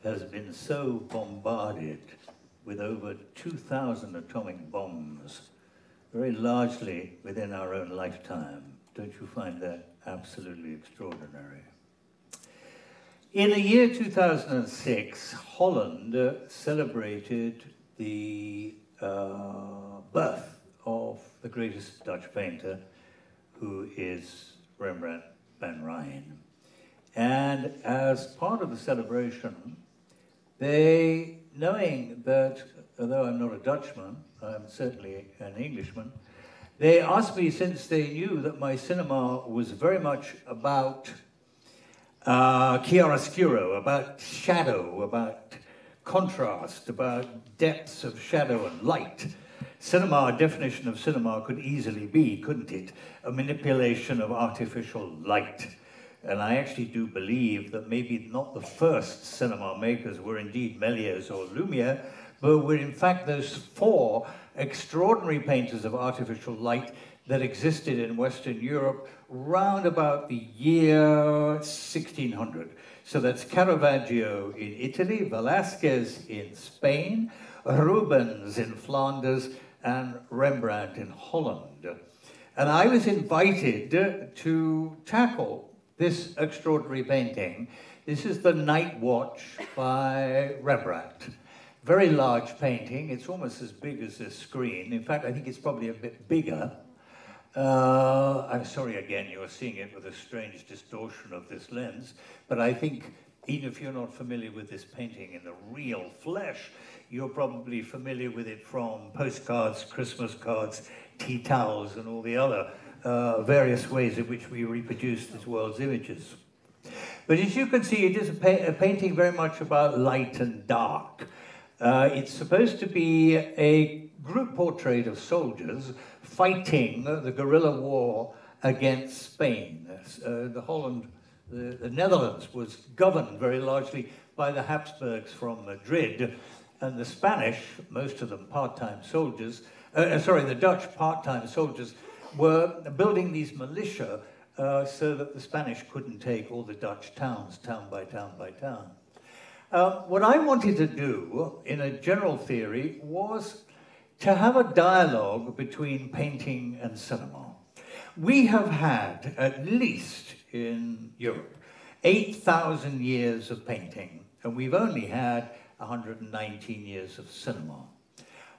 has been so bombarded with over 2,000 atomic bombs, very largely within our own lifetime? Don't you find that absolutely extraordinary? In the year 2006, Holland celebrated the birth of the greatest Dutch painter, who is Rembrandt van Rijn. And as part of the celebration, they, knowing that, although I'm not a Dutchman, I'm certainly an Englishman, they asked me, since they knew that my cinema was very much about chiaroscuro, about shadow, about contrast, about depths of shadow and light. Cinema, a definition of cinema could easily be, couldn't it, a manipulation of artificial light. And I actually do believe that maybe not the first cinema makers were indeed Méliès or Lumière, but were in fact those 4 extraordinary painters of artificial light that existed in Western Europe round about the year 1600. So that's Caravaggio in Italy, Velázquez in Spain, Rubens in Flanders, and Rembrandt in Holland. And I was invited to tackle this extraordinary painting. This is The Night Watch by Rembrandt. Very large painting. It's almost as big as this screen. In fact, I think it's probably a bit bigger. I'm sorry again, you're seeing it with a strange distortion of this lens, but I think even if you're not familiar with this painting in the real flesh, you're probably familiar with it from postcards, Christmas cards, tea towels, and all the other various ways in which we reproduce this world's images. But as you can see, it is a painting very much about light and dark. It's supposed to be a group portrait of soldiers fighting the guerrilla war against Spain. The Netherlands was governed very largely by the Habsburgs from Madrid, and the Spanish, most of them part-time soldiers, the Dutch part-time soldiers were building these militia so that the Spanish couldn't take all the Dutch towns, town by town by town. What I wanted to do, in a general theory, was to have a dialogue between painting and cinema. We have had, at least in Europe, 8,000 years of painting, and we've only had 119 years of cinema.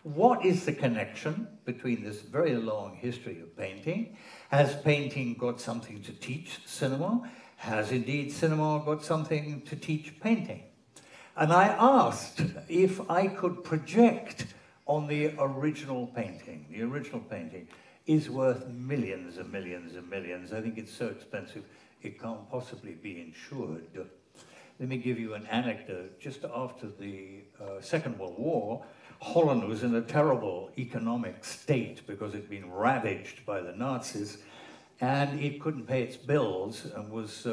What is the connection between this very long history of painting? Has painting got something to teach cinema? Has indeed cinema got something to teach painting? And I asked if I could project on the original painting. The original painting is worth millions and millions and millions. I think it's so expensive it can't possibly be insured. Let me give you an anecdote. Just after the Second World War, Holland was in a terrible economic state because it'd been ravaged by the Nazis, and it couldn't pay its bills and was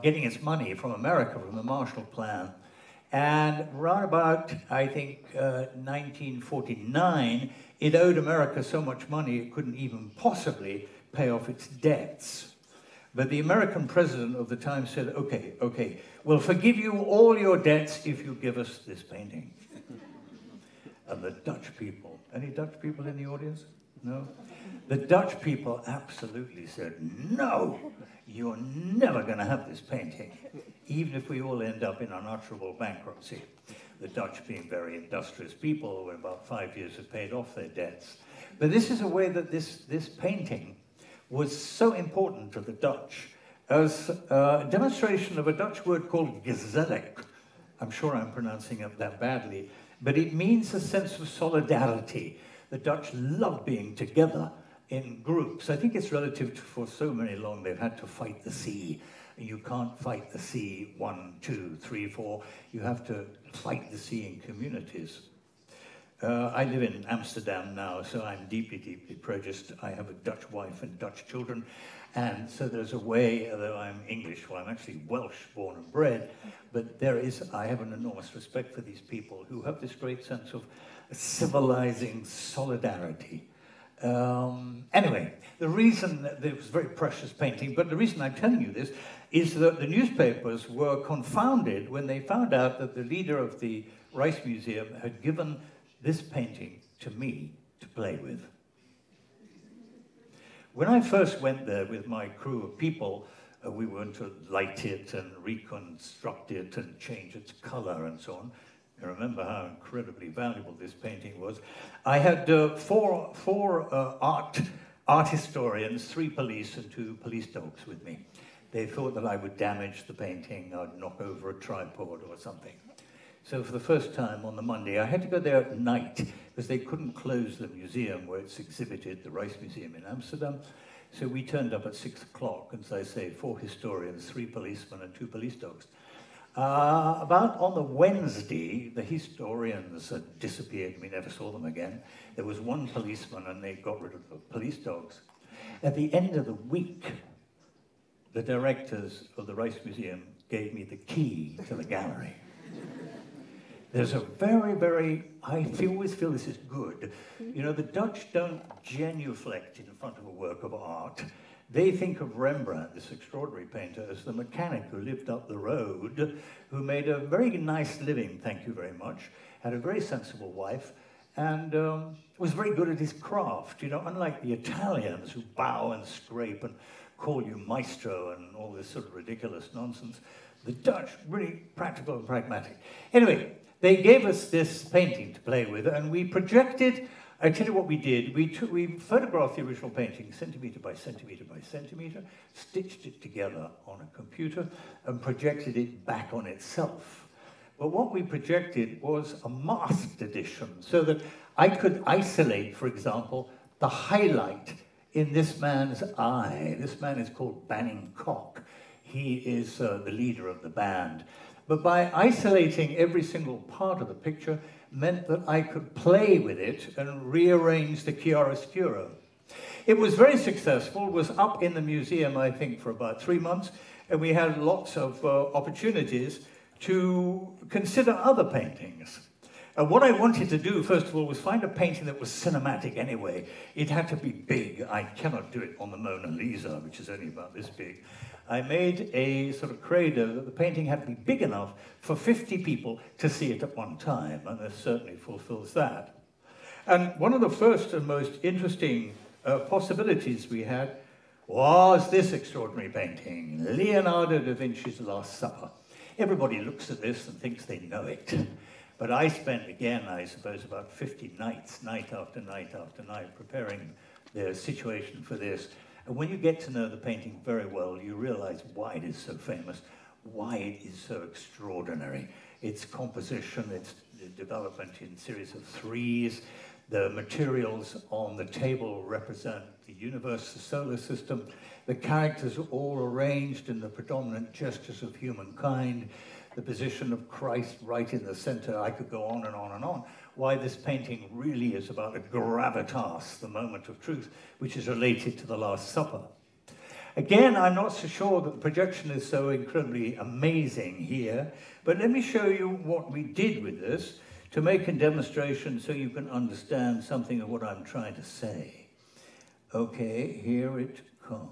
getting its money from America, from the Marshall Plan. And round about, I think, 1949, it owed America so much money it couldn't even possibly pay off its debts. But the American president of the time said, okay, we'll forgive you all your debts if you give us this painting. And the Dutch people, any Dutch people in the audience? No? The Dutch people absolutely said, no, you're never going to have this painting, even if we all end up in unutterable bankruptcy. The Dutch being very industrious people, who in about 5 years have paid off their debts. But this is a way that this painting was so important to the Dutch as a demonstration of a Dutch word called gezellig. I'm sure I'm pronouncing it that badly, but it means a sense of solidarity. The Dutch love being together in groups. I think it's relative to, for so many long, they've had to fight the sea. You can't fight the sea 1, 2, 3, 4. You have to fight the sea in communities. I live in Amsterdam now, so I'm deeply, deeply prejudiced. I have a Dutch wife and Dutch children, and so there's a way, although I'm English, well, I'm actually Welsh born and bred, but I have an enormous respect for these people who have this great sense of civilizing solidarity. Anyway, the reason that it was a very precious painting, but the reason I'm telling you this is that the newspapers were confounded when they found out that the leader of the Rijksmuseum had given this painting to me to play with. When I first went there with my crew of people, we were to light it and reconstruct it and change its color and so on. I remember how incredibly valuable this painting was. I had four art historians, 3 police and 2 police dogs with me. They thought that I would damage the painting, I'd knock over a tripod or something. So for the first time on the Monday, I had to go there at night because they couldn't close the museum where it's exhibited, the Rijksmuseum in Amsterdam. So we turned up at 6 o'clock, and as I say, 4 historians, 3 policemen and 2 police dogs. About on the Wednesday, the historians had disappeared. We never saw them again. There was 1 policeman, and they got rid of the police dogs. At the end of the week, the directors of the Rijksmuseum gave me the key to the gallery. There's a I always feel this is good. You know, the Dutch don't genuflect in front of a work of art. They think of Rembrandt, this extraordinary painter, as the mechanic who lived up the road, who made a very nice living, thank you very much, had a very sensible wife, and was very good at his craft, you know, unlike the Italians who bow and scrape and call you maestro and all this sort of ridiculous nonsense. The Dutch, really practical and pragmatic. Anyway, they gave us this painting to play with, and we projected. I tell you what we did. We photographed the original painting centimeter by centimeter by centimeter, stitched it together on a computer, and projected it back on itself. But what we projected was a masked edition, so that I could isolate, for example, the highlight in this man's eye. This man is called Banning Cock. He is the leader of the band. But by isolating every single part of the picture meant that I could play with it and rearrange the chiaroscuro. It was very successful, was up in the museum, I think, for about 3 months, and we had lots of opportunities to consider other paintings. What I wanted to do, first of all, was find a painting that was cinematic anyway. It had to be big. I cannot do it on the Mona Lisa, which is only about this big. I made a sort of credo that the painting had to be big enough for 50 people to see it at one time, and this certainly fulfills that. And one of the first and most interesting possibilities we had was this extraordinary painting, Leonardo da Vinci's Last Supper. Everybody looks at this and thinks they know it. But I spent, again, I suppose, about 50 nights, night after night after night, preparing the situation for this. And when you get to know the painting very well, you realize why it is so famous, why it is so extraordinary. Its composition, its development in series of threes, the materials on the table represent the universe, the solar system. The characters are all arranged in the predominant gestures of humankind. The position of Christ right in the center. I could go on and on and on. Why this painting really is about a gravitas, the moment of truth, which is related to the Last Supper. Again, I'm not so sure that the projection is so incredibly amazing here, but let me show you what we did with this to make a demonstration so you can understand something of what I'm trying to say. Okay, here it comes.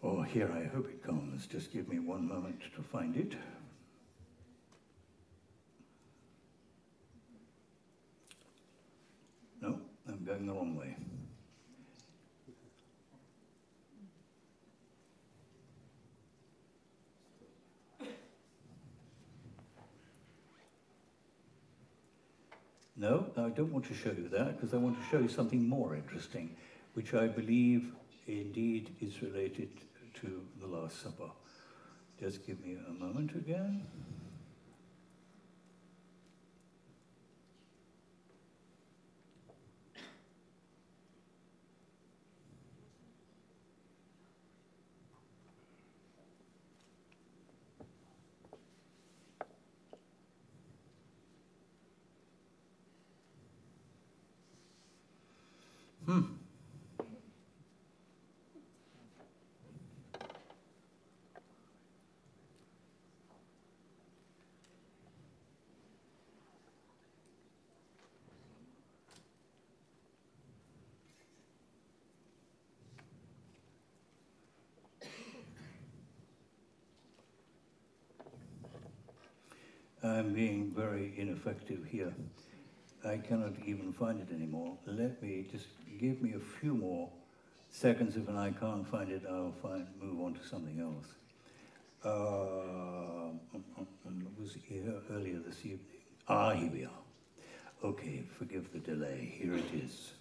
Oh, here, I hope it comes. Just give me one moment to find it. No, I'm going the wrong way. No, I don't want to show you that, because I want to show you something more interesting, which I believe indeed is related to the Last Supper. Just give me a moment again. I'm being very ineffective here. I cannot even find it anymore. Let me just give me a few more seconds. If I can't find it, I'll move on to something else. It was here earlier this evening. Ah, here we are. Okay, forgive the delay. Here it is.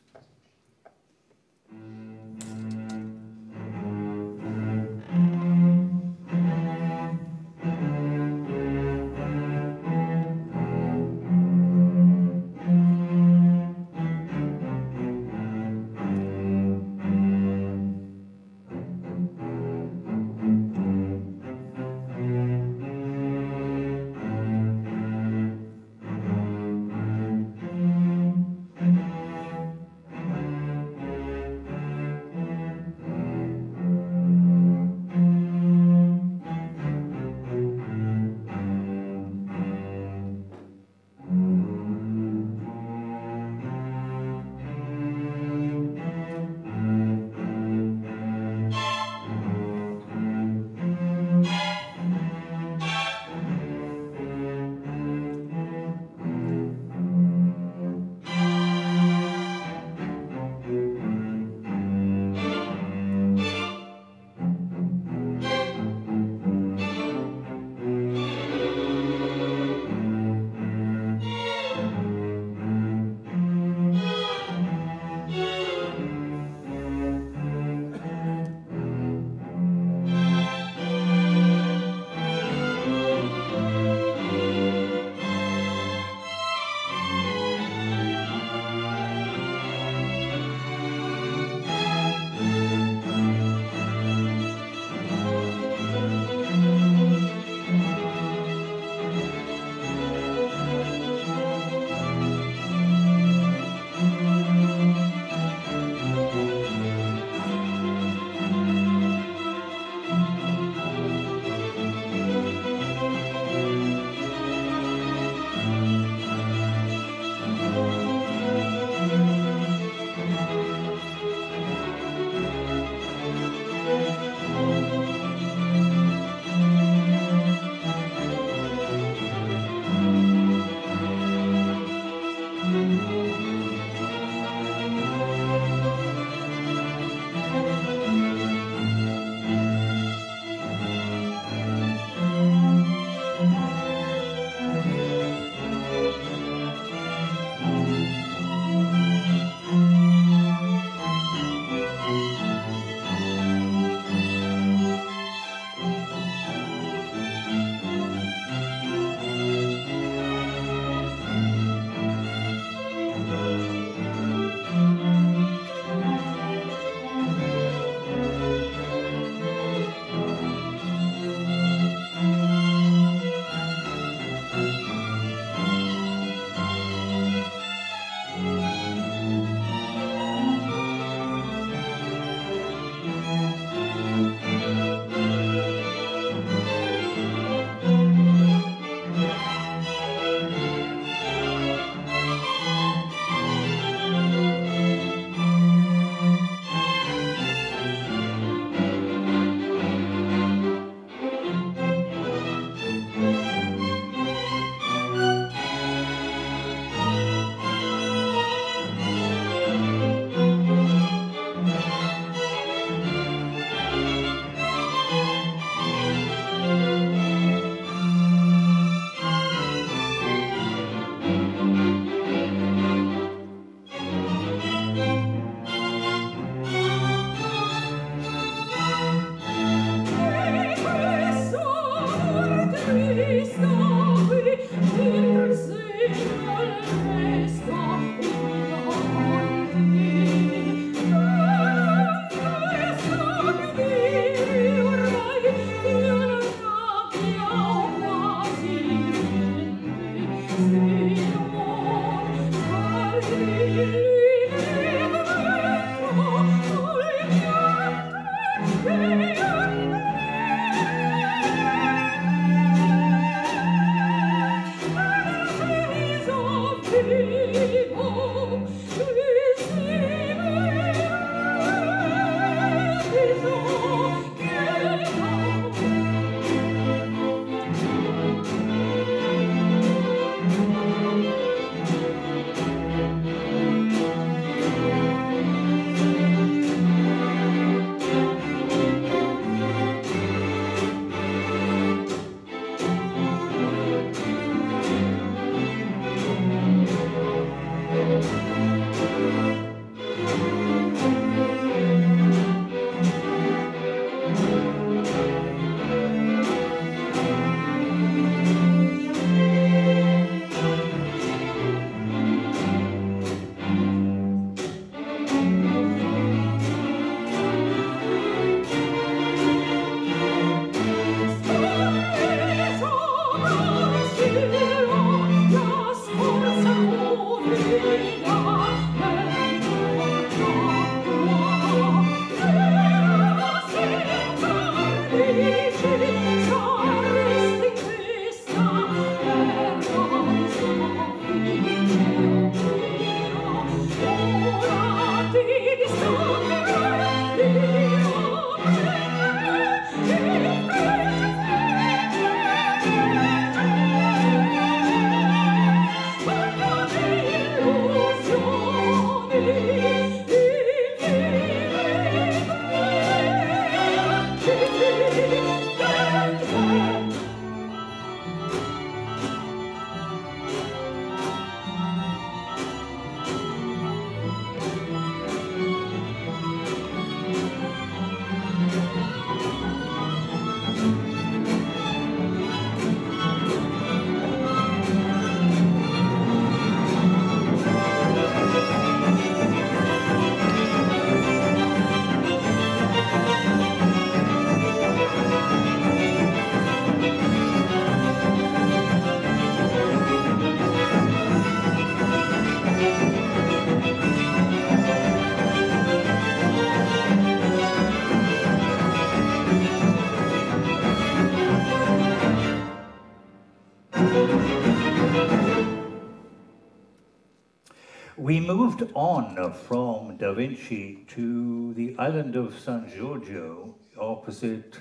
We moved on from Da Vinci to the island of San Giorgio, opposite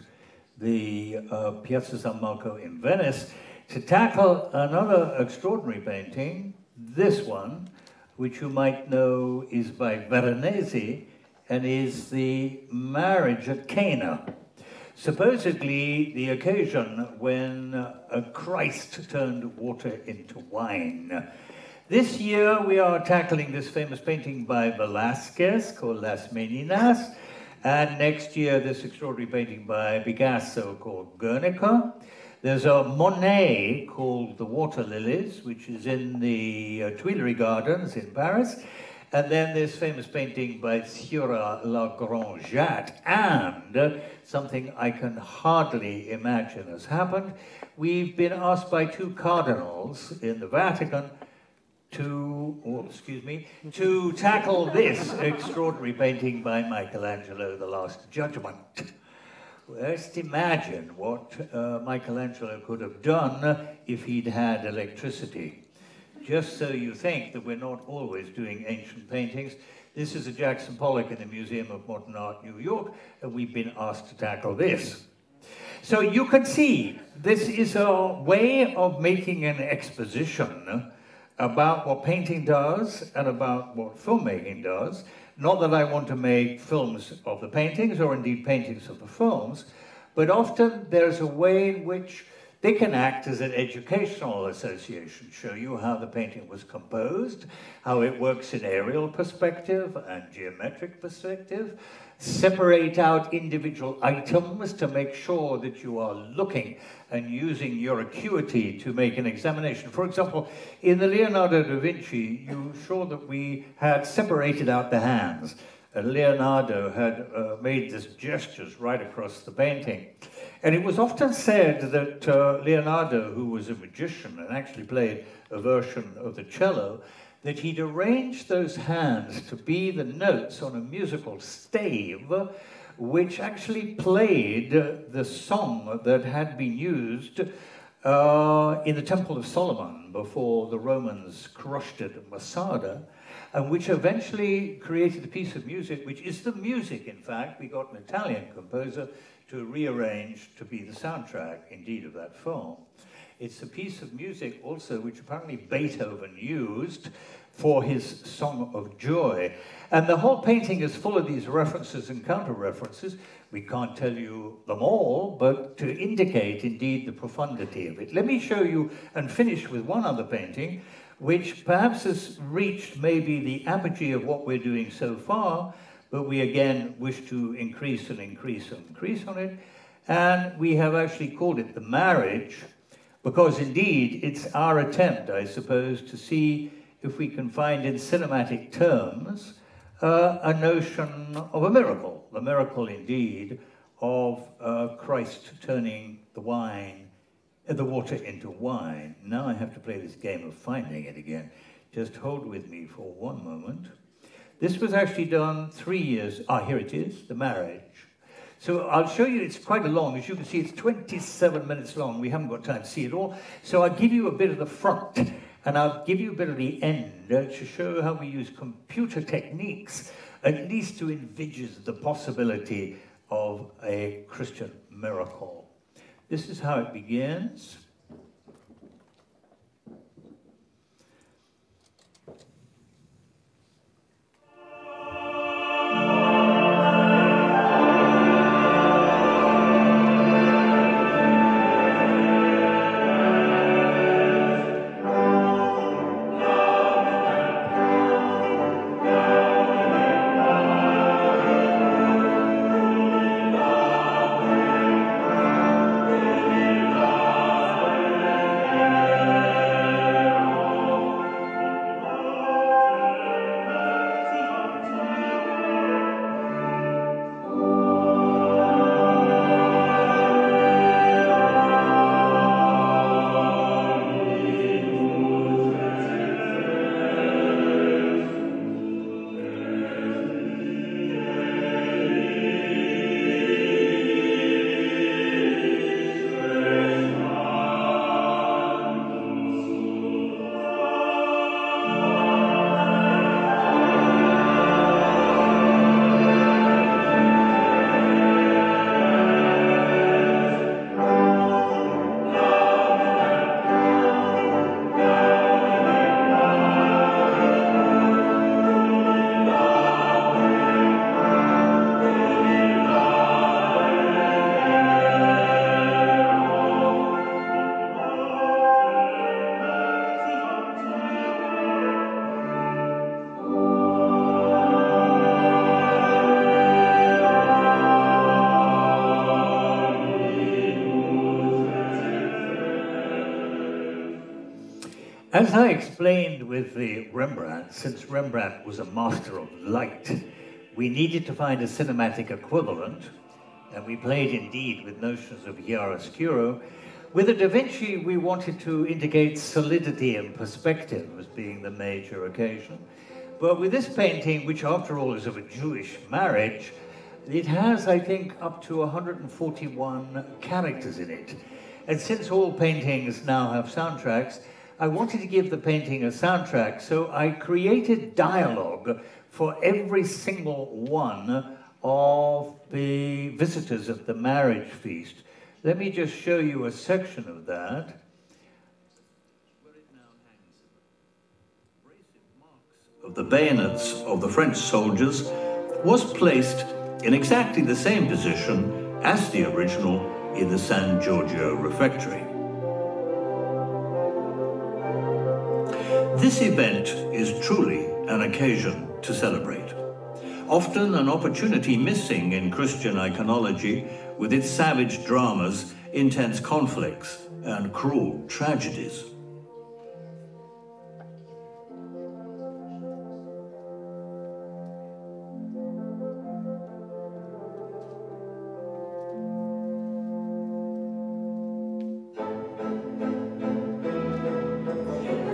the Piazza San Marco in Venice, to tackle another extraordinary painting, this one, which you might know is by Veronese, and is the marriage at Cana. Supposedly the occasion when Christ turned water into wine. This year we are tackling this famous painting by Velázquez called Las Meninas, and next year this extraordinary painting by Picasso called Guernica. There's a Monet called The Water Lilies, which is in the Tuileries Gardens in Paris, and then this famous painting by Seurat La Grandjatte, and something I can hardly imagine has happened. We've been asked by two cardinals in the Vatican to tackle this extraordinary painting by Michelangelo, The Last Judgment. Just imagine what Michelangelo could have done if he'd had electricity. Just so you think that we're not always doing ancient paintings, this is a Jackson Pollock in the Museum of Modern Art, New York, and we've been asked to tackle this. So you can see, this is a way of making an exposition about what painting does and about what filmmaking does. Not that I want to make films of the paintings or indeed paintings of the films, but often there's a way in which they can act as an educational association, show you how the painting was composed, how it works in aerial perspective and geometric perspective, separate out individual items to make sure that you are looking and using your acuity to make an examination. For example, in the Leonardo da Vinci, you saw that we had separated out the hands. Leonardo had made these gestures right across the painting. And it was often said that Leonardo, who was a magician and actually played a version of the cello, that he'd arranged those hands to be the notes on a musical stave, which actually played the song that had been used in the Temple of Solomon before the Romans crushed it at Masada, and which eventually created a piece of music, which is the music, in fact. We got an Italian composer to rearrange to be the soundtrack, indeed, of that film. It's a piece of music also which apparently Beethoven used for his Song of Joy. And the whole painting is full of these references and counter-references. We can't tell you them all, but to indicate, indeed, the profundity of it. Let me show you and finish with one other painting, which perhaps has reached maybe the apogee of what we're doing so far, but we again wish to increase and increase and increase on it. And we have actually called it The Marriage, because indeed it's our attempt, I suppose, to see if we can find in cinematic terms a notion of a miracle, the miracle indeed of Christ turning the water into wine. Now I have to play this game of finding it again. Just hold with me for one moment. This was actually done 3 years, here it is, The Marriage. So I'll show you, it's quite a long, as you can see, it's 27 minutes long. We haven't got time to see it all. So I'll give you a bit of the front, and I'll give you a bit of the end to show how we use computer techniques, at least to envisage the possibility of a Christian miracle. This is how it begins. As I explained with the Rembrandt, since Rembrandt was a master of light, we needed to find a cinematic equivalent, and we played indeed with notions of chiaroscuro. With the Da Vinci, we wanted to indicate solidity and perspective as being the major occasion. But with this painting, which after all is of a Jewish marriage, it has, I think, up to 141 characters in it. And since all paintings now have soundtracks, I wanted to give the painting a soundtrack, so I created dialogue for every single one of the visitors at the marriage feast. Let me just show you a section of that. Where it now hangs, abrasive marks of the bayonets of the French soldiers was placed in exactly the same position as the original in the San Giorgio refectory. This event is truly an occasion to celebrate. Often an opportunity missing in Christian iconology with its savage dramas, intense conflicts, and cruel tragedies.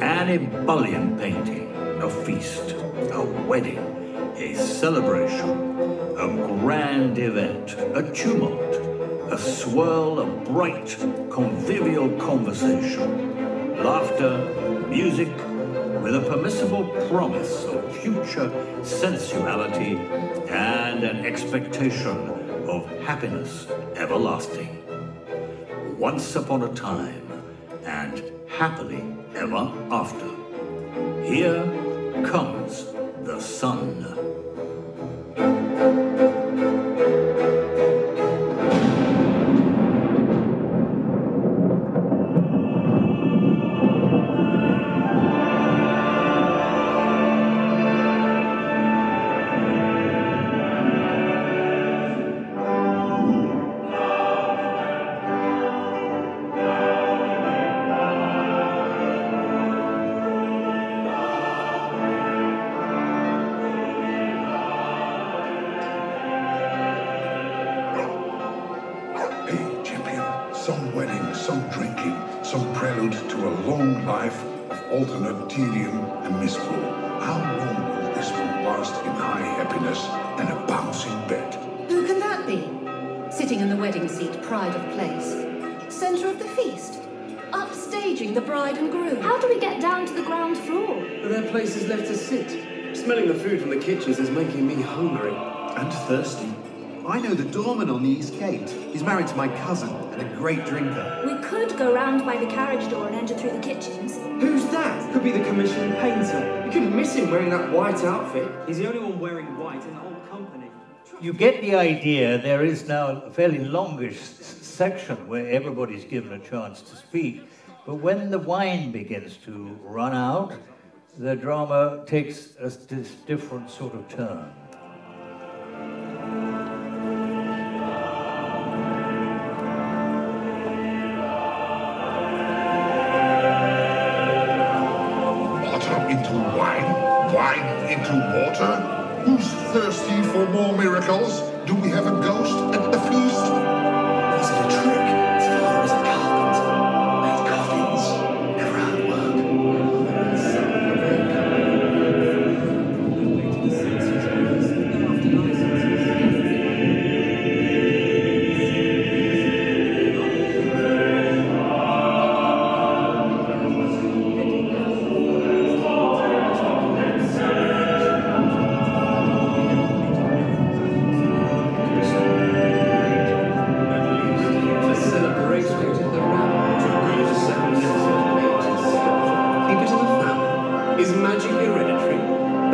An ebullient painting, a feast, a wedding, a celebration, a grand event, a tumult, a swirl of bright, convivial conversation, laughter, music, with a permissible promise of future sensuality and an expectation of happiness everlasting. Once upon a time, and happily ever after. Here comes the sun. Some wedding, some drinking, some prelude to a long life of alternate tedium and misrule. How long will this one last in high happiness and a bouncing bed? Who can that be? Sitting in the wedding seat, pride of place. Centre of the feast. Upstaging the bride and groom. How do we get down to the ground floor? Are there places left to sit? Smelling the food from the kitchens is making me hungry. And thirsty. I know the doorman on the East Gate. He's married to my cousin and a great drinker. We could go round by the carriage door and enter through the kitchens. Who's that? Could be the commissioned painter. You couldn't miss him wearing that white outfit. He's the only one wearing white in the whole company. You get the idea. There is now a fairly longish section where everybody's given a chance to speak. But when the wine begins to run out, the drama takes this different sort of turn. Water into wine? Wine into water? Who's thirsty for more miracles? Do we have a ghost at the feast? Was it a trick? His father was a carpenter. Made coffins. Never out of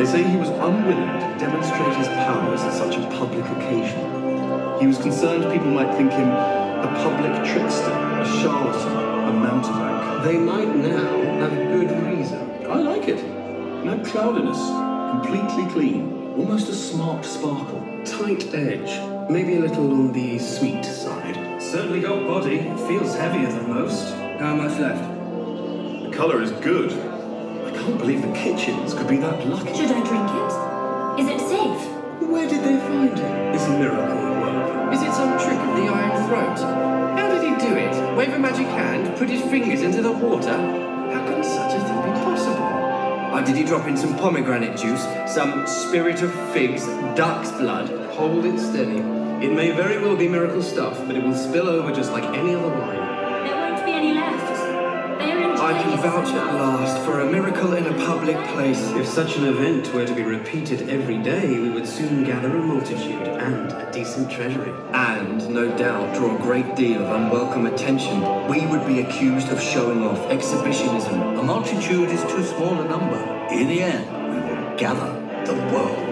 They say he was unwilling to demonstrate his powers at such a public occasion. He was concerned people might think him a public trickster, a charlatan, a mountebank. They might now have good reason. I like it. No cloudiness, completely clean, almost a smart sparkle. Tight edge, maybe a little on the sweet side. Certainly got body. Feels heavier than most. How much left? The colour is good. I can't believe the kitchens could be that lucky. Should I drink it? Is it safe? Where did they find it? It's a miracle work. Is it some trick of the iron throat? How did he do it? Wave a magic hand, put his fingers into the water? How can such a thing be possible? Or did he drop in some pomegranate juice, some spirit of figs, duck's blood? Hold it steady. It may very well be miracle stuff, but it will spill over just like any other wine. There won't be any left. They are enjoying I can vouch at last for a miracle in a public place. If such an event were to be repeated every day, we would soon gather a multitude and a decent treasury. And, no doubt, draw a great deal of unwelcome attention. We would be accused of showing off, exhibitionism. A multitude is too small a number. In the end, we will gather the world.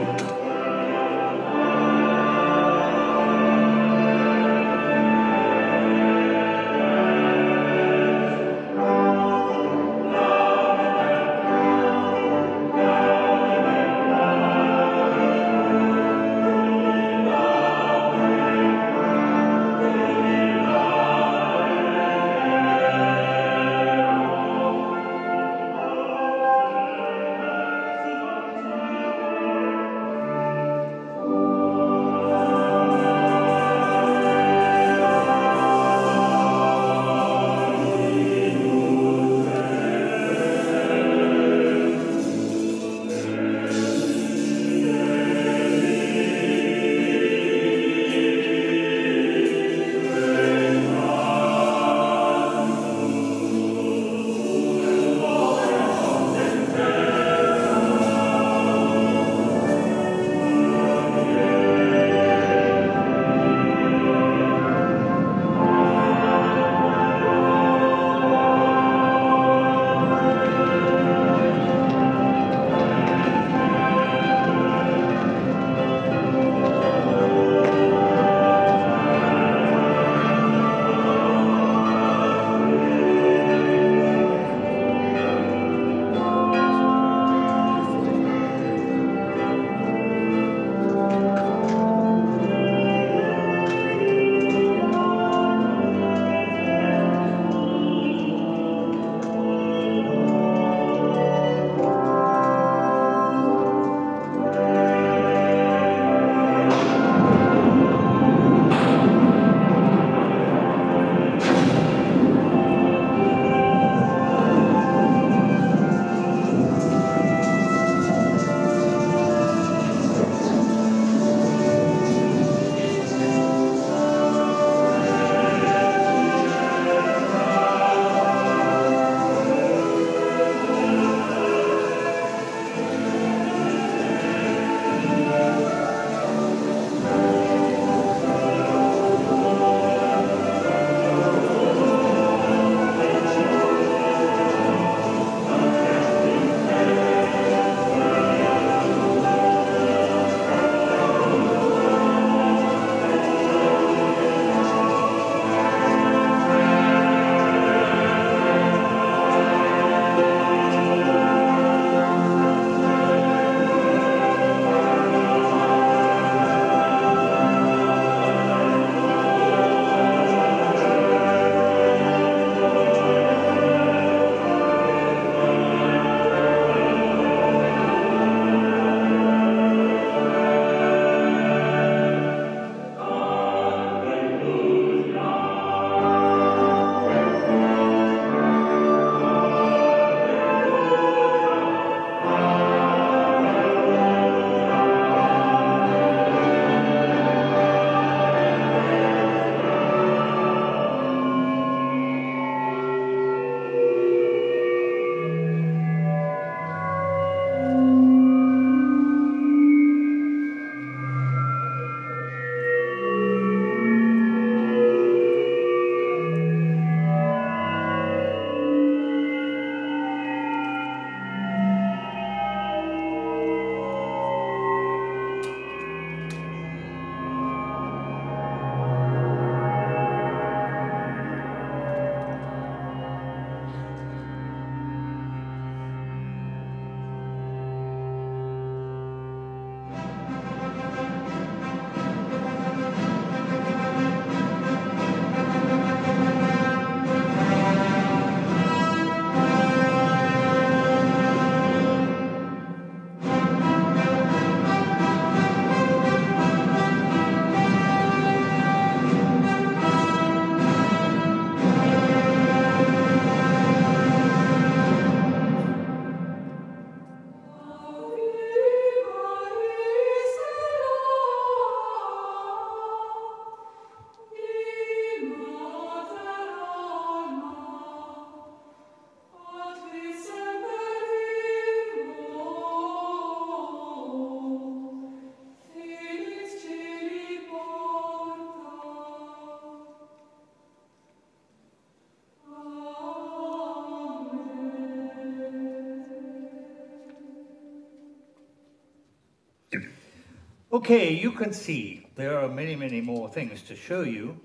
Okay, you can see there are many, many more things to show you,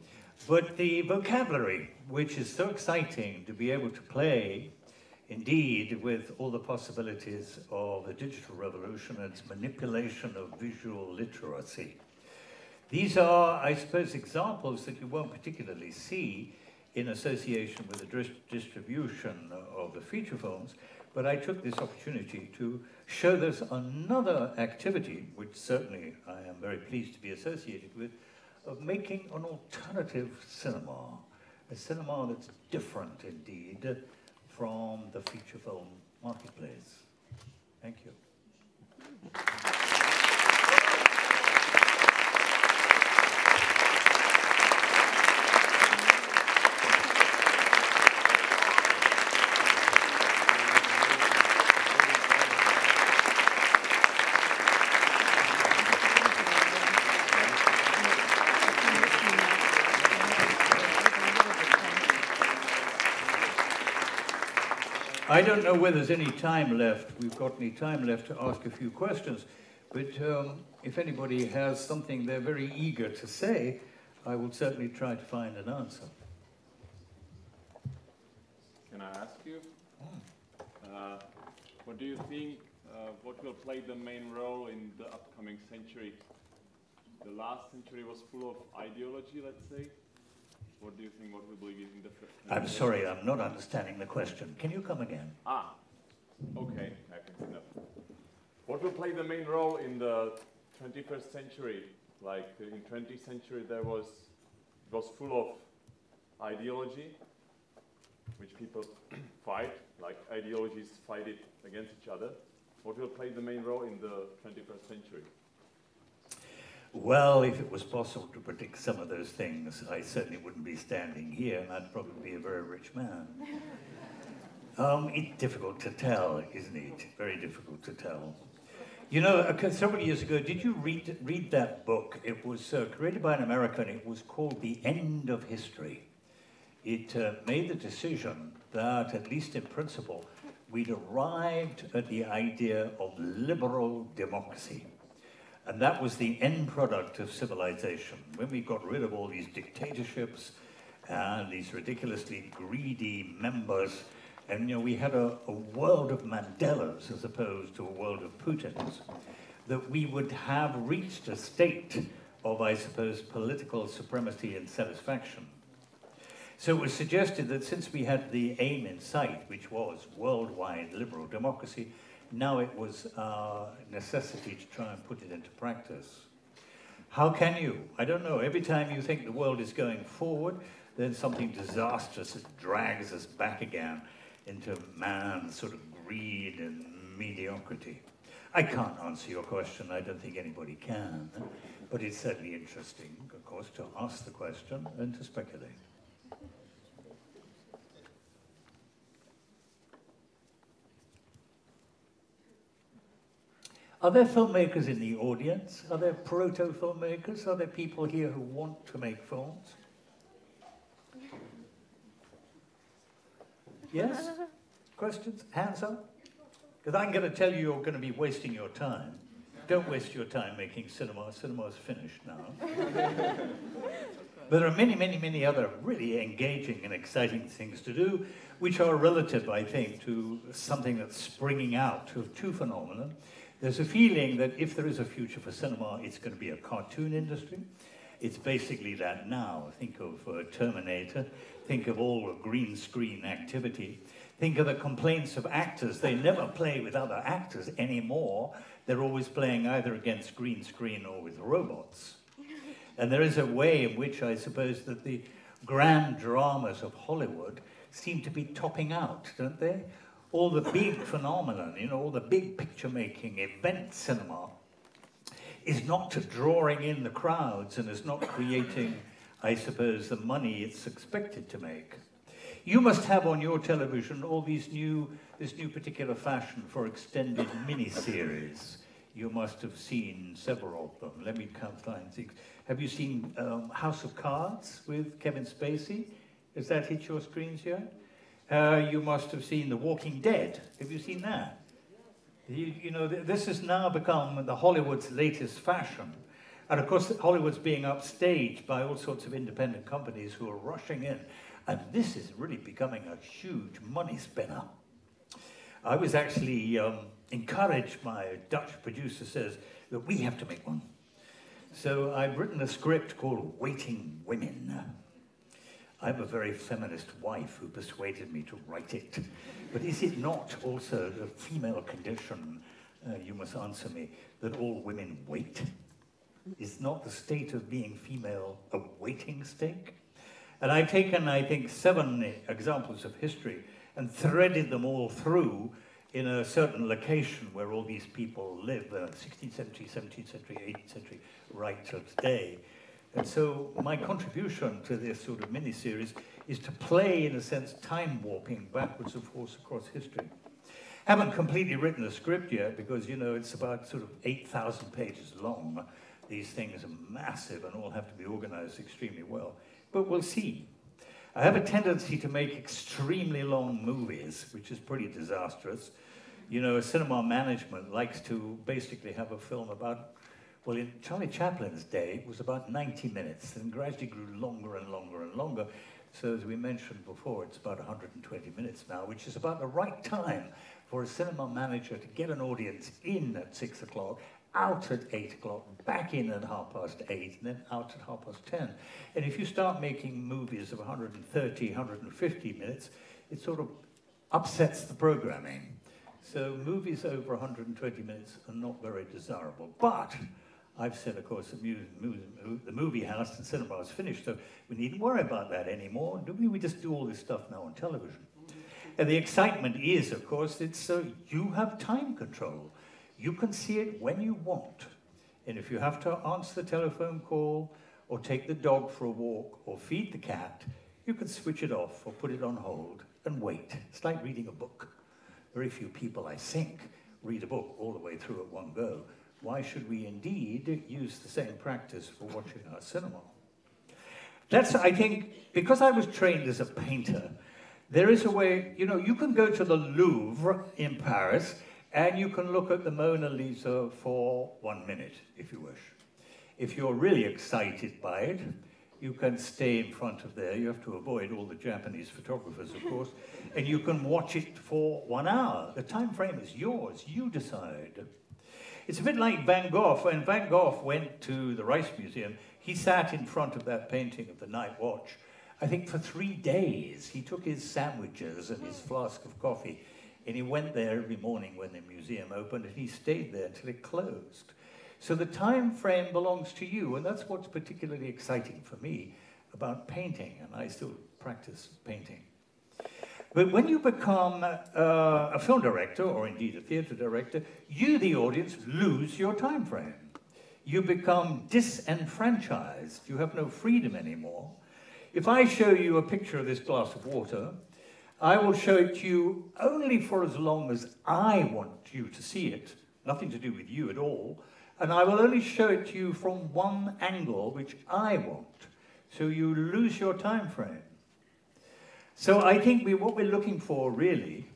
but the vocabulary, which is so exciting to be able to play, indeed, with all the possibilities of the digital revolution and its manipulation of visual literacy. These are, I suppose, examples that you won't particularly see in association with the distribution of the feature films, but I took this opportunity to show there's another activity, which certainly I am very pleased to be associated with, of making an alternative cinema, a cinema that's different indeed from the feature film marketplace. Thank you. I don't know whether there's any time left. We've got any time left to ask a few questions, but if anybody has something they're very eager to say, I will certainly try to find an answer. Can I ask you? What do you think, what will play the main role in the upcoming century? The last century was full of ideology, let's say. What do you think, what will be in the first? I'm sorry, I'm not understanding the question. Can you come again? Okay, I can see that. What will play the main role in the 21st century? Like in 20th century, it was full of ideology, which people fight, like ideologies fight it against each other. What will play the main role in the 21st century? Well, if it was possible to predict some of those things, I certainly wouldn't be standing here, and I'd probably be a very rich man. It's difficult to tell, isn't it? Very difficult to tell. You know, several years ago, did you read that book? It was created by an American. It was called The End of History. It made the decision that, at least in principle, we'd arrived at the idea of liberal democracy. And that was the end product of civilization. When we got rid of all these dictatorships and these ridiculously greedy members, and you know, we had a world of Mandelas as opposed to a world of Putins, that we would have reached a state of, I suppose, political supremacy and satisfaction. So it was suggested that since we had the aim in sight, which was worldwide liberal democracy, now it was a necessity to try and put it into practice. How can you? I don't know. Every time you think the world is going forward, then something disastrous drags us back again into man's sort of greed and mediocrity. I can't answer your question. I don't think anybody can. But it's certainly interesting, of course, to ask the question and to speculate. Are there filmmakers in the audience? Are there proto-filmmakers? Are there people here who want to make films? Yes? Questions? Hands up? Because I'm going to tell you you're going to be wasting your time. Don't waste your time making cinema. Cinema's finished now. But there are many, many, many other really engaging and exciting things to do, which are relative, I think, to something that's springing out of two phenomena. There's a feeling that if there is a future for cinema, it's going to be a cartoon industry. It's basically that now. Think of Terminator. Think of all the green screen activity. Think of the complaints of actors. They never play with other actors anymore. They're always playing either against green screen or with robots. And there is a way in which I suppose that the grand dramas of Hollywood seem to be topping out, don't they? All the big phenomenon, you know, all the big picture-making, event cinema, is not drawing in the crowds and is not creating, I suppose, the money it's expected to make. You must have on your television all this new particular fashion for extended mini-series. You must have seen several of them. Let me find things. Have you seen House of Cards with Kevin Spacey? Has that hit your screens yet? You must have seen The Walking Dead. Have you seen that? You know, this has now become the Hollywood's latest fashion. And of course, Hollywood's being upstaged by all sorts of independent companies who are rushing in. And this is really becoming a huge money spinner. I was actually encouraged by a Dutch producer says that we have to make one. So I've written a script called Waiting Women. I have a very feminist wife who persuaded me to write it. But is it not also the female condition, you must answer me, that all women wait? Is not the state of being female a waiting state? And I've taken, I think, 7 examples of history and threaded them all through in a certain location where all these people live, 16th century, 17th century, 18th century, right till today. And so my contribution to this sort of mini-series is to play, in a sense, time warping backwards and forwards across history. Haven't completely written the script yet because, you know, it's about sort of 8,000 pages long. These things are massive and all have to be organized extremely well. But we'll see. I have a tendency to make extremely long movies, which is pretty disastrous. You know, cinema management likes to basically have a film about, well, in Charlie Chaplin's day, it was about 90 minutes, and gradually grew longer and longer and longer. So as we mentioned before, it's about 120 minutes now, which is about the right time for a cinema manager to get an audience in at 6 o'clock, out at 8 o'clock, back in at 8:30, and then out at 10:30. And if you start making movies of 130, 150 minutes, it sort of upsets the programming. So movies over 120 minutes are not very desirable. But I've said, of course, the movie house and cinema is finished, so we needn't worry about that anymore. We just do all this stuff now on television. And the excitement is, of course, it's you have time control. You can see it when you want. And if you have to answer the telephone call, or take the dog for a walk, or feed the cat, you can switch it off or put it on hold and wait. It's like reading a book. Very few people, I think, read a book all the way through at one go. Why should we indeed use the same practice for watching our cinema? That's, I think, because I was trained as a painter, there is a way, you know, you can go to the Louvre in Paris and you can look at the Mona Lisa for 1 minute, if you wish. If you're really excited by it, you can stay in front of there. You have to avoid all the Japanese photographers, of course, and you can watch it for 1 hour. The time frame is yours. You decide. It's a bit like Van Gogh. When Van Gogh went to the Rijksmuseum, he sat in front of that painting of the Night Watch, I think for 3 days. He took his sandwiches and his flask of coffee, and he went there every morning when the museum opened, and he stayed there till it closed. So the time frame belongs to you, and that's what's particularly exciting for me about painting, and I still practice painting. But when you become a film director, or indeed a theatre director, you, the audience, lose your time frame. You become disenfranchised. You have no freedom anymore. If I show you a picture of this glass of water, I will show it to you only for as long as I want you to see it, nothing to do with you at all, and I will only show it to you from one angle which I want. So you lose your time frame. So I think what we're looking for really,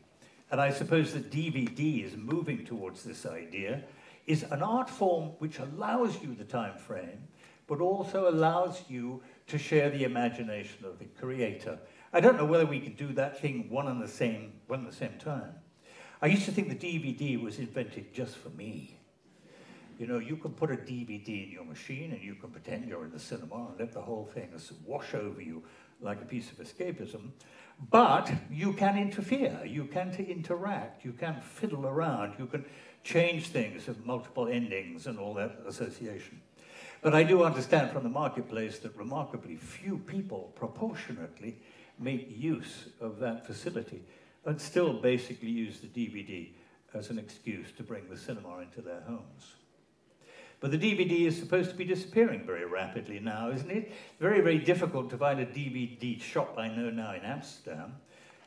and I suppose that DVD is moving towards this idea, is an art form which allows you the time frame, but also allows you to share the imagination of the creator. I don't know whether we can do that thing one at the same time. I used to think the DVD was invented just for me. You know, you can put a DVD in your machine and you can pretend you're in the cinema and let the whole thing wash over you like a piece of escapism. But you can interfere, you can interact, you can fiddle around, you can change things of multiple endings and all that association. But I do understand from the marketplace that remarkably few people proportionately make use of that facility and still basically use the DVD as an excuse to bring the cinema into their homes. But the DVD is supposed to be disappearing very rapidly now, isn't it? Very, very difficult to find a DVD shop I know now in Amsterdam,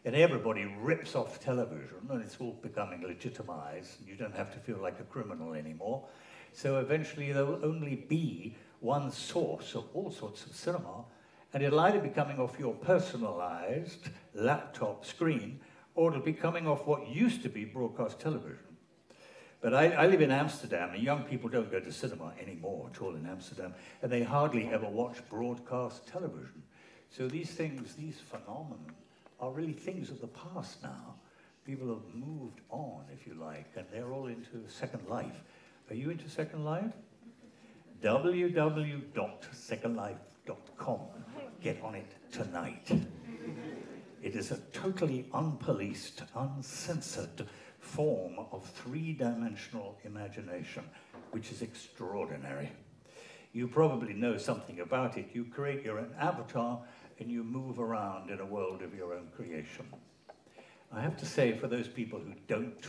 and everybody rips off television, and it's all becoming legitimized, and you don't have to feel like a criminal anymore. So eventually there will only be one source of all sorts of cinema, and it'll either be coming off your personalized laptop screen, or it'll be coming off what used to be broadcast television. But I live in Amsterdam, and young people don't go to cinema anymore at all in Amsterdam, and they hardly ever watch broadcast television. So these things, these phenomena, are really things of the past now. People have moved on, if you like, and they're all into Second Life. Are you into Second Life? www.secondlife.com. Get on it tonight. It is a totally unpoliced, uncensored form of three-dimensional imagination, which is extraordinary. You probably know something about it. You create your own avatar and you move around in a world of your own creation. I have to say, for those people who don't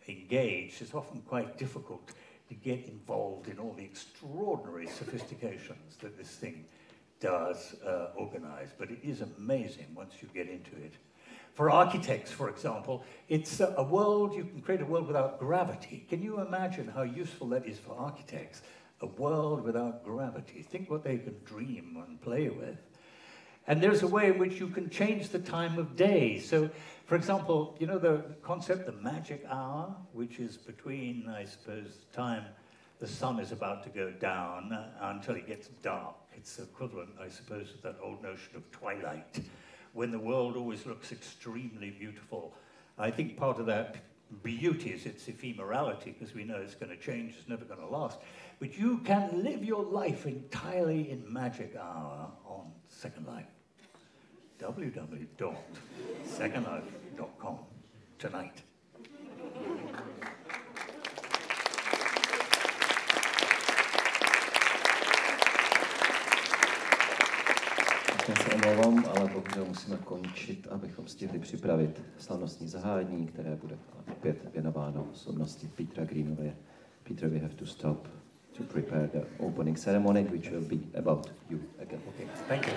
engage, it's often quite difficult to get involved in all the extraordinary sophistications that this thing does organize, but it is amazing once you get into it. For architects, for example, it's a world, you can create a world without gravity. Can you imagine how useful that is for architects? A world without gravity. Think what they can dream and play with. And there's a way in which you can change the time of day. So, for example, you know the concept, the magic hour, which is between, I suppose, the time the sun is about to go down until it gets dark. It's equivalent, I suppose, to that old notion of twilight, when the world always looks extremely beautiful. I think part of that beauty is its ephemerality, because we know it's going to change, it's never going to last. But you can live your life entirely in magic hour on Second Life. www.secondlife.com tonight. Já se omlouvám, ale bohužel musíme končit, abychom stihli připravit slavnostní zahájení, které bude opět věnováno osobnosti Petera Greenawaye. Peter, we have to stop to prepare the opening ceremony, which will be about you again. Okay, thank you.